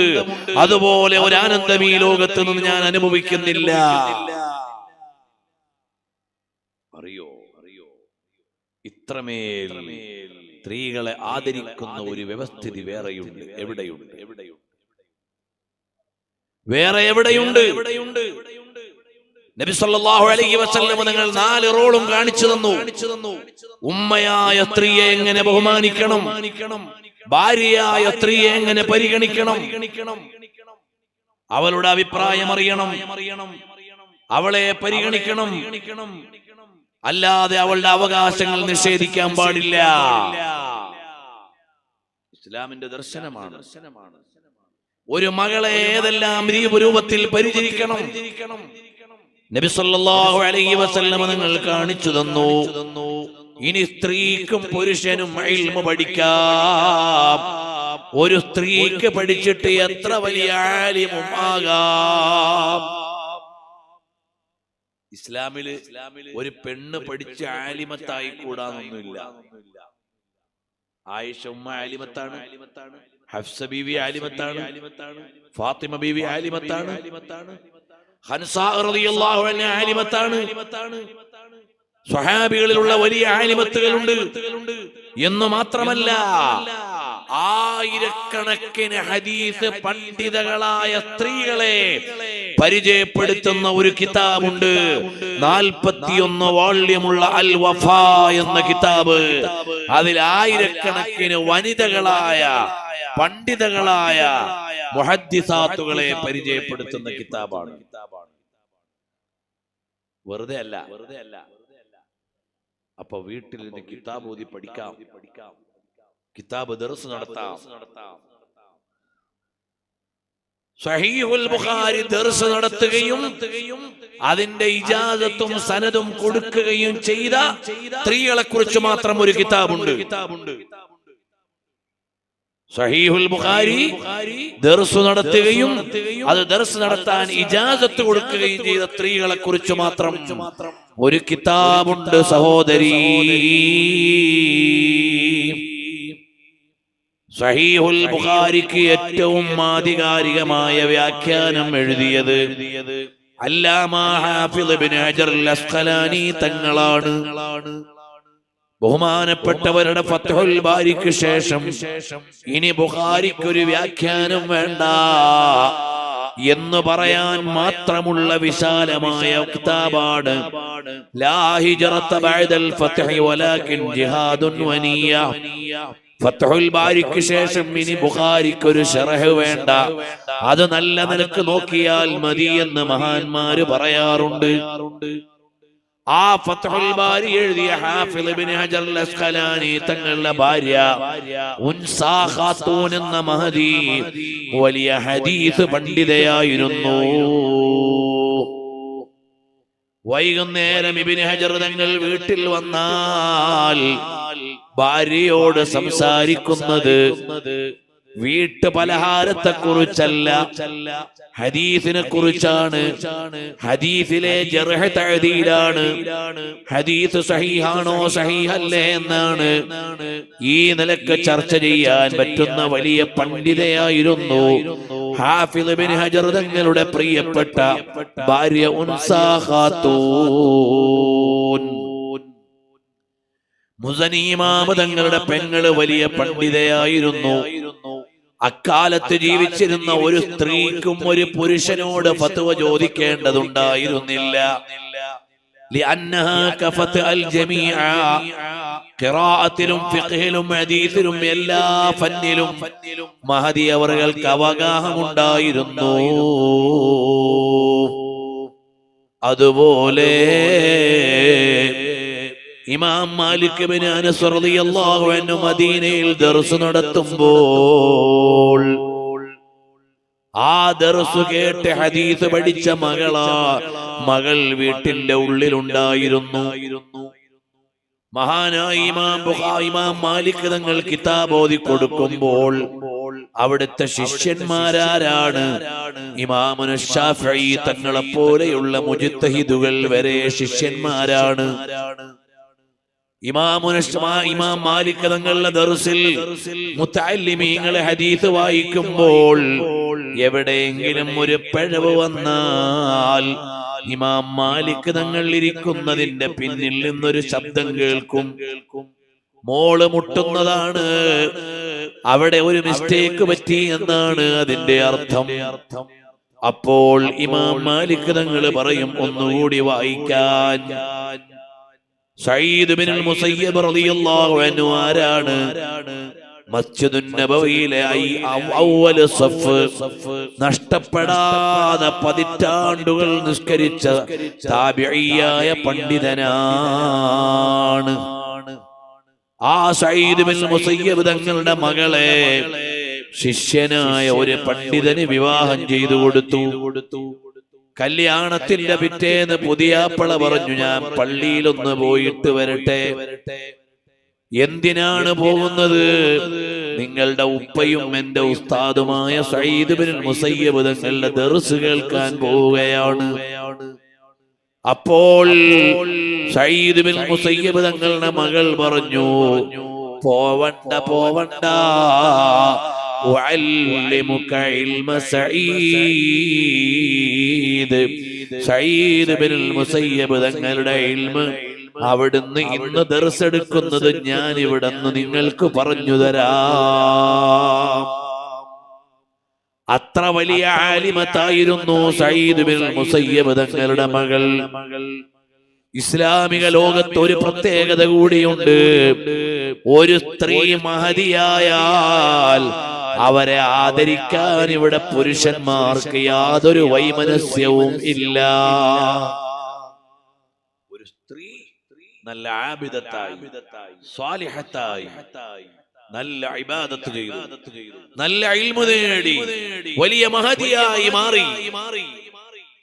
അതുപോലെ ഒരു ആനന്ദം ഈ ലോകത്ത് നിന്ന് ഞാൻ അനുഭവിക്കുന്നില്ല. അറിയോ ഇത്രമേൽ സ്ത്രീകളെ ആദരിക്കുന്ന ഒരു വ്യവസ്ഥിതി വേറെയുണ്ട്. വേറെ എവിടെയുണ്ട്? നബി സല്ലല്ലാഹു അലൈഹി വസല്ലം നിങ്ങൾ 4 റോളും കാണിച്ചു തന്നു. ഉമ്മയായ സ്ത്രീയെ എങ്ങനെ ബഹുമാനിക്കണം, ഭാര്യയായ സ്ത്രീയെ എങ്ങനെ പരിഗണിക്കണം, അവളുടെ അഭിപ്രായം അറിയണം, അവളെ പരിഗണിക്കണം, അല്ലാതെ അവളുടെ അവകാശങ്ങൾ നിഷേധിക്കാൻ പാടില്ല. ഇസ്ലാമിന്റെ ദർശനമാണ്. ഒരു മകളെ ഏതെല്ലാം രൂപത്തിൽ പരിചരിക്കണം നബി സല്ലല്ലാഹു അലൈഹി വസല്ലം നിങ്ങൾ കാണിച്ചു തന്നു. ഇനി സ്ത്രീക്കും പുരുഷനും ഇൽമു പഠിക്കാം. ഒരു സ്ത്രീക്ക് പഠിച്ചിട്ട് എത്ര വലിയ ആലിമും ആകാം. ഇസ്ലാമില് ഒരു പെണ്ണ് പഠിച്ച ആലിമത്തായി കൂടാനൊന്നുമില്ല. ആയിഷ ഉമ്മ ആലിമത്താണ്, ഹഫ്സ ബീവി ആലിമത്താണ്, ഫാത്തിമ ബീവി ആലിമത്താണ്, ഹൻസാ റളിയല്ലാഹു അൻഹ ആലിമത്താണ്. സ്വഹാബികളിലുള്ള വലിയ ആലിമത്തുകളുണ്ട് എന്ന് മാത്രമല്ല, ആയിരക്കണക്കിന് ഹദീസ് പണ്ഡിതകളായ സ്ത്രീകളെ പരിചയപ്പെടുത്തുന്ന ഒരു കിതാബുണ്ട്. 41 വോള്യമുള്ള അൽ വഫാ എന്ന കിതാബ്. അതിൽ ആയിരക്കണക്കിന് വനിതകളായ പണ്ഡിതകളായ മുഹദ്ദിസാത്തുകളെ പരിചയപ്പെടുത്തുന്ന കിതാബാണ്. വെറുതെ അല്ല. അപ്പൊ വീട്ടിൽ നിന്ന് കിതാബ് ഓതി പഠിക്കാം, കിതാബ് ദർസ് നടത്താം. സഹീഹുൽ ബുഖാരി ദർസ് നടത്തുകയും അതിന്റെ ഇജാസത്തും സനദും കൊടുക്കുകയും ചെയ്ത സ്ത്രീകളെ കുറിച്ച് മാത്രം ഒരു കിതാബുണ്ട്. സഹീഹുൽ ബുഖാരി ദർസ് നടത്തുകയും അത് ദർസ് നടത്താൻ ഇജാസത്ത് കൊടുക്കുകയും ചെയ്ത സ്ത്രീകളെ കുറിച്ച് മാത്രം ഒരു കിതാബുണ്ട് സഹോദരി. സഹീഹുൽ ബുഖാരിക്ക് ഏറ്റവും ആധികാരികമായ വ്യാഖ്യാനം എഴുതിയത് അല്ലാമാ ഹാഫിദ് ഇബ്നു ഹജർ അൽ അസ്ഖലാനി തങ്ങളാണ്. ബഹുമാനപ്പെട്ടവരുടെ ഫത്ഹുൽ ബാരിക്ക് ശേഷം ഇനി ബുഖാരിക്ക് ഒരു വ്യാഖ്യാനം വേണ്ട എന്ന് പറയാൻ മാത്രമുള്ള വിശാലമായ കിതാബാണ് ലാ ഹിജ്റത ബഅദൽ ഫത്ഹി വലാകിൻ ജിഹാദുൻ വനിയ. ഫത്ഹുൽ ബാരിക്ക് ശേഷം ഇനി ബുഖാരിക്ക് ഒരു ശറഹ് വേണ്ട, അത് നല്ല നിലക്ക് നോക്കിയാൽ മതി എന്ന് മഹാന്മാര് പറയാറുണ്ട്. ആ ഫത്ഹുൽ ബാരി എഴുതിയ ഹാഫിദ് ഇബ്നു ഹജർ അൽ അസ്ഖലാനി തങ്ങളുടെ ഭാര്യ ഉൻസാ ഖാത്തൂൻ എന്ന മഹദി വലിയ ഹദീസ് പണ്ഡിതയായിരുന്നു. വൈകുന്നേരം ഇബ്നു ഹജർ തങ്ങൾ വീട്ടിൽ വന്നാൽ ഭാര്യയോട് സംസാരിക്കുന്നത് വീട്ടു പലഹാരത്തെ കുറിച്ചല്ല, ഹദീസിനെ കുറിച്ചാണ്. ഹദീസിലെ ജർഹ് തഅദീലാണ്. ഹദീസ് സഹീഹാണോ സഹീഹല്ലേ എന്നാണ് ഈ നിലക്ക് ചർച്ച ചെയ്യാൻ പറ്റുന്ന വലിയ പണ്ഡിതയായിരുന്നു ഹാഫിദ് ഇബ്നു ഹജർ തങ്ങളുടെ പ്രിയപ്പെട്ട ഭാര്യ ഉൻസാ ഖാത്തൂൻ. മുസനി ഇമാം തങ്ങളുടെ പെങ്ങള് വലിയ പണ്ഡിതയായിരുന്നു. അക്കാലത്ത് ജീവിച്ചിരുന്ന ഒരു സ്ത്രീക്കും ഒരു പുരുഷനോട് ഫത്വ ചോദിക്കേണ്ടതുണ്ടായിരുന്നില്ല. ഖിറാഅത്തിലും ഫിഖ്ഹിലും ഹദീസിലും എല്ലാ ഫന്നിലും മഹദി അവർക്ക് അവഗാഹമുണ്ടായിരുന്നു. അതുപോലെ ഇമാം മാലിക് ഇബ്നു അനസ് റളിയല്ലാഹു അൻഹു മദീനയിൽ ദർസ് നടത്തുമ്പോൾ ആ ദർസ് കേട്ട് ഹദീസ് പഠിച്ച മകൾ വീട്ടിന്റെ ഉള്ളിലുണ്ടായിരുന്നു. മഹാനായ ഇമാം മാലിക് തങ്ങൾ കിതാബ് ഓതി കൊടുക്കുമ്പോൾ അവിടുത്തെ ശിഷ്യന്മാരാരാണ്? ഇമാമുന ശാഫിഈ തങ്ങളെ പോലെയുള്ള മുജ്തഹിദുകൾ വരെ ശിഷ്യന്മാരാണ്. ഇമാം മാലിക് തങ്ങളുടെ ദർസിൽ മുതഅല്ലിമീങ്ങളെ ഹദീസ് വായിക്കുമ്പോൾ എവിടെയെങ്കിലും ഒരു പിഴവ് വന്നാൽ ഇമാം മാലിക് തങ്ങൾ ഇരിക്കുന്നതിന്റെ പിന്നിൽ നിന്നൊരു ശബ്ദം കേൾക്കും. മോള് മുട്ടുന്നതാണ്, അവിടെ ഒരു മിസ്റ്റേക്ക് പറ്റി എന്നാണ് അതിന്റെ അർത്ഥം. അപ്പോൾ ഇമാം മാലിക് തങ്ങൾ പറയും, ഒന്നുകൂടി വായിക്കാൻ. സഈദ് ബിനുൽ മുസയ്യിബ് റളിയല്ലാഹു അൻഹു ആരാണ്? മസ്ജിദുൻ നബവിയിലെ അവ്വൽ സഫ് നഷ്ടപ്പെടാതെ പതിറ്റാണ്ടുകൾ നിസ്കരിച്ച താബിഈയായ പണ്ഡിതനാണ്. ആ സഈദ് ബിനുൽ മുസയ്യിബ് തങ്ങളുടെ മകളെ ശിഷ്യനായ ഒരു പണ്ഡിതന് വിവാഹം ചെയ്തു കൊടുത്തു. കല്യാണത്തിന്റെ പിറ്റേന്ന് പുതിയാപ്പള പറഞ്ഞു, ഞാൻ പള്ളിയിലൊന്ന് പോയിട്ട് വരട്ടെ. എന്തിനാണ് പോകുന്നത്? നിങ്ങളുടെ ഉപ്പയും എന്റെ ഉസ്താദുമായ സഈദ് ബിനുൽ മുസയ്യിബ് തങ്ങളുടെ ദർസ് കേൾക്കാൻ പോവുകയാണ്. അപ്പോൾ സഈദ് ബിനുൽ മുസയ്യിബ് തങ്ങളുടെ മകൾ പറഞ്ഞു, പോവണ്ട പോവണ്ട, ഉഅല്ലിമുക ഇൽമ സഈദ്. സഈദ് ബിനുൽ മുസയ്യിബ് തങ്ങളുടെ ഇൽമ് അവിടുന്ന് ഇന്ന് ദർസ് എടുക്കുന്നത് ഞാൻ ഇവിടുന്ന് നിങ്ങൾക്ക് പറഞ്ഞു തരാം. അത്ര വലിയ ആലിമത്തായിരുന്നു സഈദ് ബിനുൽ മുസയ്യിബ് തങ്ങളുടെ മകൾ. ഇസ്ലാമിക ലോകത്ത് ഒരു പ്രത്യേകത കൂടിയുണ്ട്. ഒരു സ്ത്രീ മഹദിയായാൽ അവരെ ആദരിക്കാൻ ഇവിടെ പുരുഷന്മാർക്ക് യാതൊരു വൈമനസ്യവും ഇല്ല. ഒരു സ്ത്രീ നല്ല ആബിദത്തായി, സ്വാലിഹത്തായി, നല്ല ഇബാദത്ത് ചെയ്തു, നല്ല ഇൽമു നേടി, വലിയ മഹദിയായി മാറി.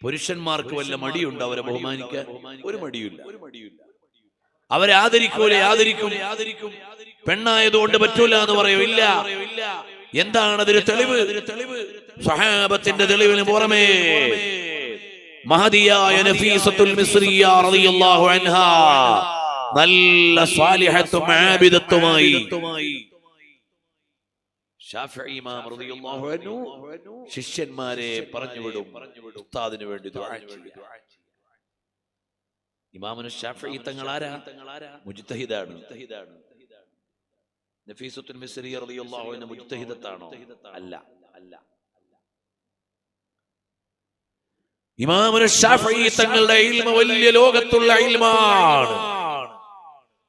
പുരുഷന്മാർക്ക് വല്ല മടിയുണ്ട് അവരെ ബഹുമാനിക്കാൻ? ഒരു മടിയില്ല. അവരെ ആദരിക്കൂലെ? ആദരിക്കും. പെണ്ണായതുകൊണ്ട് പറ്റൂല എന്ന് പറയൂല്ല. എന്താണ് അതിന് തെളിവ്? സ്വഹാബത്തിന്റെ തെളിവിന് പുറമേ മഹദിയായ നഫീസത്തുൽ മിസ്രിയ റളിയല്ലാഹു അൻഹാ നല്ല സ്വാലിഹത്തും ആബിദത്തുമായി ശാഫിഈ ഇമാം റളിയല്ലാഹു അൻഹു ശിഷ്യന്മാരെ പറഞ്ഞുവിടും, ഉസ്താദിന് വേണ്ടി ദുആ ചെയ്യുക. ഇമാമുന ശാഫിഈ തങ്ങൾ ആരാ? മുജ്തഹിദാണ്. നഫീസത്തുൽ മിസ്രിയ റളിയല്ലാഹു അൻഹ മുജ്തഹിദത്താണോ? അല്ല. ഇമാമുന ശാഫിഈ തങ്ങളുടെ ഇൽമ വലിയ ലോകത്തുള്ള ഇൽമാണ്.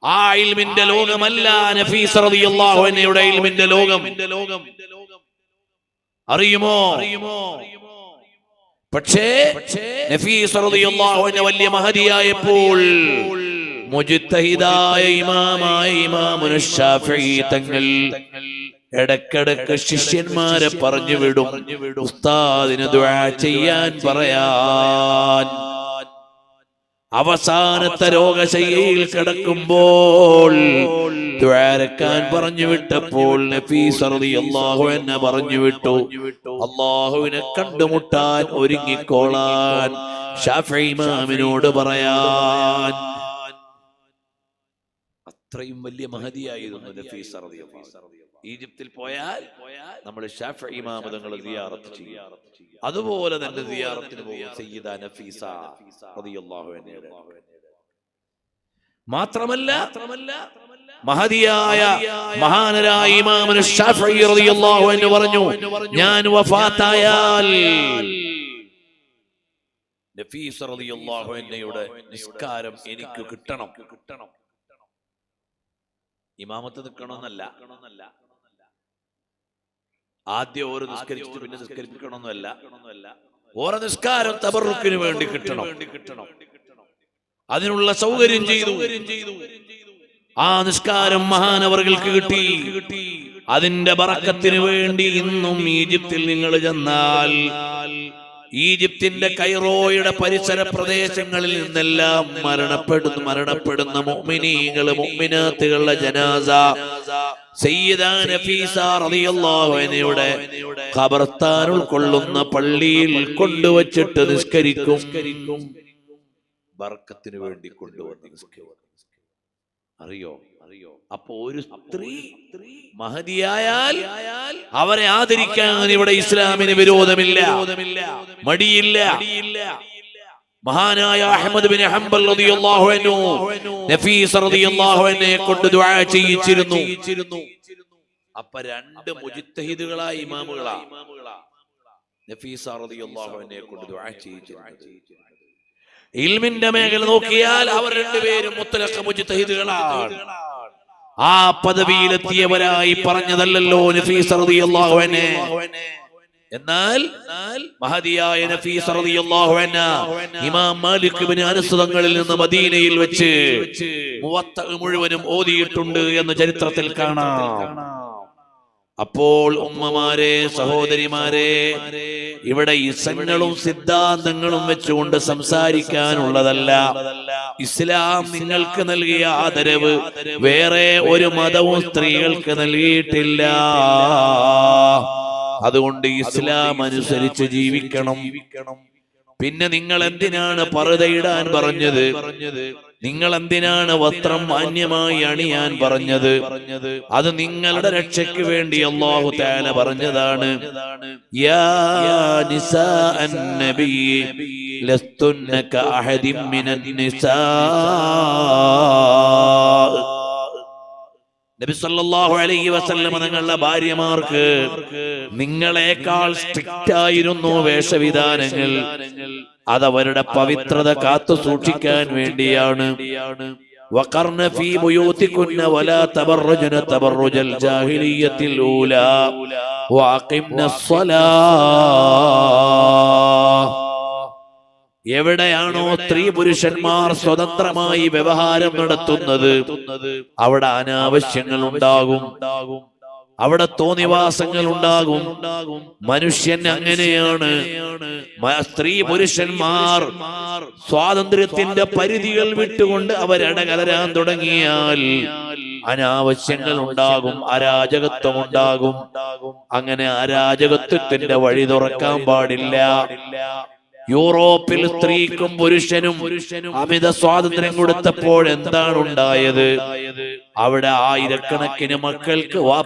ആ ഇൽമിന്റെ ലോകമല്ല നഫീസ റളിയല്ലാഹു അൻഹയുടെ ഇൽമിന്റെ ലോകം. അറിയുമോ? പക്ഷേ നഫീസ റളിയല്ലാഹു അൻഹ വലിയ മഹദിയായപ്പോൾ മുജ്തഹിദായ ഇമാമായ ഇമാമുന ശാഫിഈ തങ്ങൾ ഇടക്കിടക്ക് ശിഷ്യന്മാരെ പറഞ്ഞു വിടും, ഉസ്താദിന് ദുആ ചെയ്യാൻ പറയാൻ. അവസാനത്തെ രോഗശയ്യയിൽ കിടക്കുമ്പോൾ ദുആരക്കാൻ പറഞ്ഞു വിട്ടപ്പോൾ നഫീസ റളിയല്ലാഹു അൻഹ പറഞ്ഞു വിട്ടു, അല്ലാഹുവിനെ കണ്ടുമുട്ടാൻ ഒരുങ്ങിക്കോളാൻ ശാഫിഈ ഇമാമിനോട് പറയാൻ. അത്രയും വലിയ മഹദിയായിരുന്നു നഫീസ റളിയല്ലാഹു അൻഹ. ഈജിപ്തിൽ പോയാൽ നമ്മൾ ശാഫിഈ ഇമാം തങ്ങളെ സിയാറത്ത് ചെയ്യും. അതുപോലെ തന്നെ സിയാറത്തിന് പോകും സയ്യിദ നഫീസ റളിയല്ലാഹു അൻഹ. മാത്രമല്ല മഹദിയായ മഹാനരായ ഇമാം ശാഫിഈ റളിയല്ലാഹു അൻഹു പറഞ്ഞു, ഞാൻ വഫാത്തായാൽ നഫീസ റളിയല്ലാഹു അൻഹയുടെ നിസ്കാരം എനിക്ക് കിട്ടണം. ഇമാമത്ത് നിൽക്കണമെന്നല്ല, ആദ്യം ഓരോ നിസ്കരിച്ചിട്ട് പിന്നെ നിസ്കരിപ്പിക്കണമെന്നല്ല, ഓരോ നിസ്കാരം തബറുക്കിന് വേണ്ടി കിട്ടണം. അതിനുള്ള സൗകര്യം ചെയ്തു. ആ നിസ്കാരം മഹാനവറുകൾക്ക് കിട്ടി. അതിന്റെ ബറക്കത്തിന് വേണ്ടി ഇന്നും ഈജിപ്തിൽ നിങ്ങൾ ചെന്നാൽ ഈജിപ്തിന്റെ കൈറോയുടെ പരിസര പ്രദേശങ്ങളിൽ നിന്നെല്ലാം മരണപ്പെടുന്ന മുഅ്മിനീകള് മുഅ്മിനാത്തുകളുടെ ജനാസ സയ്യിദ നഫീസ റളിയല്ലാഹു അൻഹയുടെ ഖബർസ്ഥാൻ ഉൾക്കൊള്ളുന്ന പള്ളിയിൽ കൊണ്ടുവച്ചിട്ട് നിസ്കരിക്കും. ബർക്കത്തിന് വേണ്ടി കൊണ്ടുവന്ന് നിസ്കരിക്കും. അറിയോ? അപ്പൊ ഒരു സ്ത്രീ മഹദിയായാൽ അവരെ ആദരിക്കാൻ ഇവിടെ ഇസ്ലാമിന് വിരോധമില്ല, മടിയില്ല. മഹാനായ അഹ്മദ് ബിൻ ഹംബൽ റളിയല്ലാഹു അൻഹു നഫീസ റളിയല്ലാഹു അൻഹയെ കൊണ്ട് ദുആ ചെയ്യിച്ചിരുന്നു. അപ്പൊ രണ്ട് മുജ്തഹിദുകളായ ഇമാമുകളാ നഫീസ റളിയല്ലാഹു അൻഹയെ കൊണ്ട് ദുആ ചെയ്യിച്ചിരുന്നു. ഇൽമിന്റെ മേഖല നോക്കിയാൽ അവർ രണ്ടുപേരും മുത്തലഖ് മുജ്തഹിദുകളാണ്. ആ പദവിയിലെത്തിയവരായി പറഞ്ഞതല്ലല്ലോ നഫീസ റളിയല്ലാഹു അൻഹ. എന്നാൽ മഹദിയായ നഫീസ റളിയല്ലാഹു അൻഹ ഇമാം മാലിക് ഇബ്നു അനസ് തങ്ങളിൽ നിന്ന് മദീനയിൽ വെച്ച് മുവത്ത മുഴുവനും ഓതിയിട്ടുണ്ട് എന്ന് ചരിത്രത്തിൽ കാണാം. അപ്പോൾ ഉമ്മമാരെ, സഹോദരിമാരെ, ഇവിടെ ഇസങ്ങളും സിദ്ധാന്തങ്ങളും വെച്ചുകൊണ്ട് സംസാരിക്കാനുള്ളതല്ല. ഇസ്ലാം നിങ്ങൾക്ക് നൽകിയ ആദരവ് വേറെ ഒരു മതവും സ്ത്രീകൾക്ക് നൽകിയിട്ടില്ല. അതുകൊണ്ട് ഇസ്ലാം അനുസരിച്ച് ജീവിക്കണം. പിന്നെ നിങ്ങൾ എന്തിനാണ് പർദ്ദയിടാൻ പറഞ്ഞത്? നിങ്ങൾ എന്തിനാണ് വസ്ത്രം മാന്യമായി അണിയാൻ പറഞ്ഞത്? അത് നിങ്ങളുടെ രക്ഷയ്ക്ക് വേണ്ടി അല്ലാഹു തആല പറഞ്ഞതാണ്. യാ നിസാഅൻ നബി ലസ്തുന്ന കഅഹദിൻ മിനൻ നിസാ. നബി സല്ലല്ലാഹു അലൈഹി വസല്ലം തങ്ങളുടെ ഭാര്യമാർക്ക് നിങ്ങളെക്കാൾ സ്ട്രിക്റ്റ് ആയിരുന്നു വേഷവിധാനങ്ങൾ. അതവരുടെ പവിത്രത കാത്തു സൂക്ഷിക്കാൻ വേണ്ടിയാണ്. വഖർന ഫീ ബുയൂതികുന്ന വലാ തബറജന തബറജൽ ജാഹിലിയ്യത്തിൽ ഊലാ വഅഖിംനസ് സ്വലാ. എവിടെയാണോ സ്ത്രീ പുരുഷന്മാർ സ്വതന്ത്രമായി വ്യവഹാരം നടത്തുന്നത് അവിടെ അനാവശ്യങ്ങൾ ഉണ്ടാകും, അവിടെ തോന്നിവാസങ്ങൾ ഉണ്ടാകും. മനുഷ്യൻ അങ്ങനെയാണ്. സ്ത്രീ പുരുഷന്മാർ സ്വാതന്ത്ര്യത്തിന്റെ പരിധികൾ വിട്ടുകൊണ്ട് അവരിടകലരാൻ തുടങ്ങിയാൽ അനാവശ്യങ്ങൾ ഉണ്ടാകും, അരാജകത്വം ഉണ്ടാകും. അങ്ങനെ അരാജകത്വത്തിന്റെ വഴി തുറക്കാൻ പാടില്ല. യൂറോപ്പിൽ സ്ത്രീക്കും പുരുഷനും അമിത സ്വാതന്ത്ര്യം കൊടുത്തപ്പോൾ എന്താണ് ഉണ്ടായത്? അവിടെ ആയിരക്കണക്കിന് മക്കൾക്ക്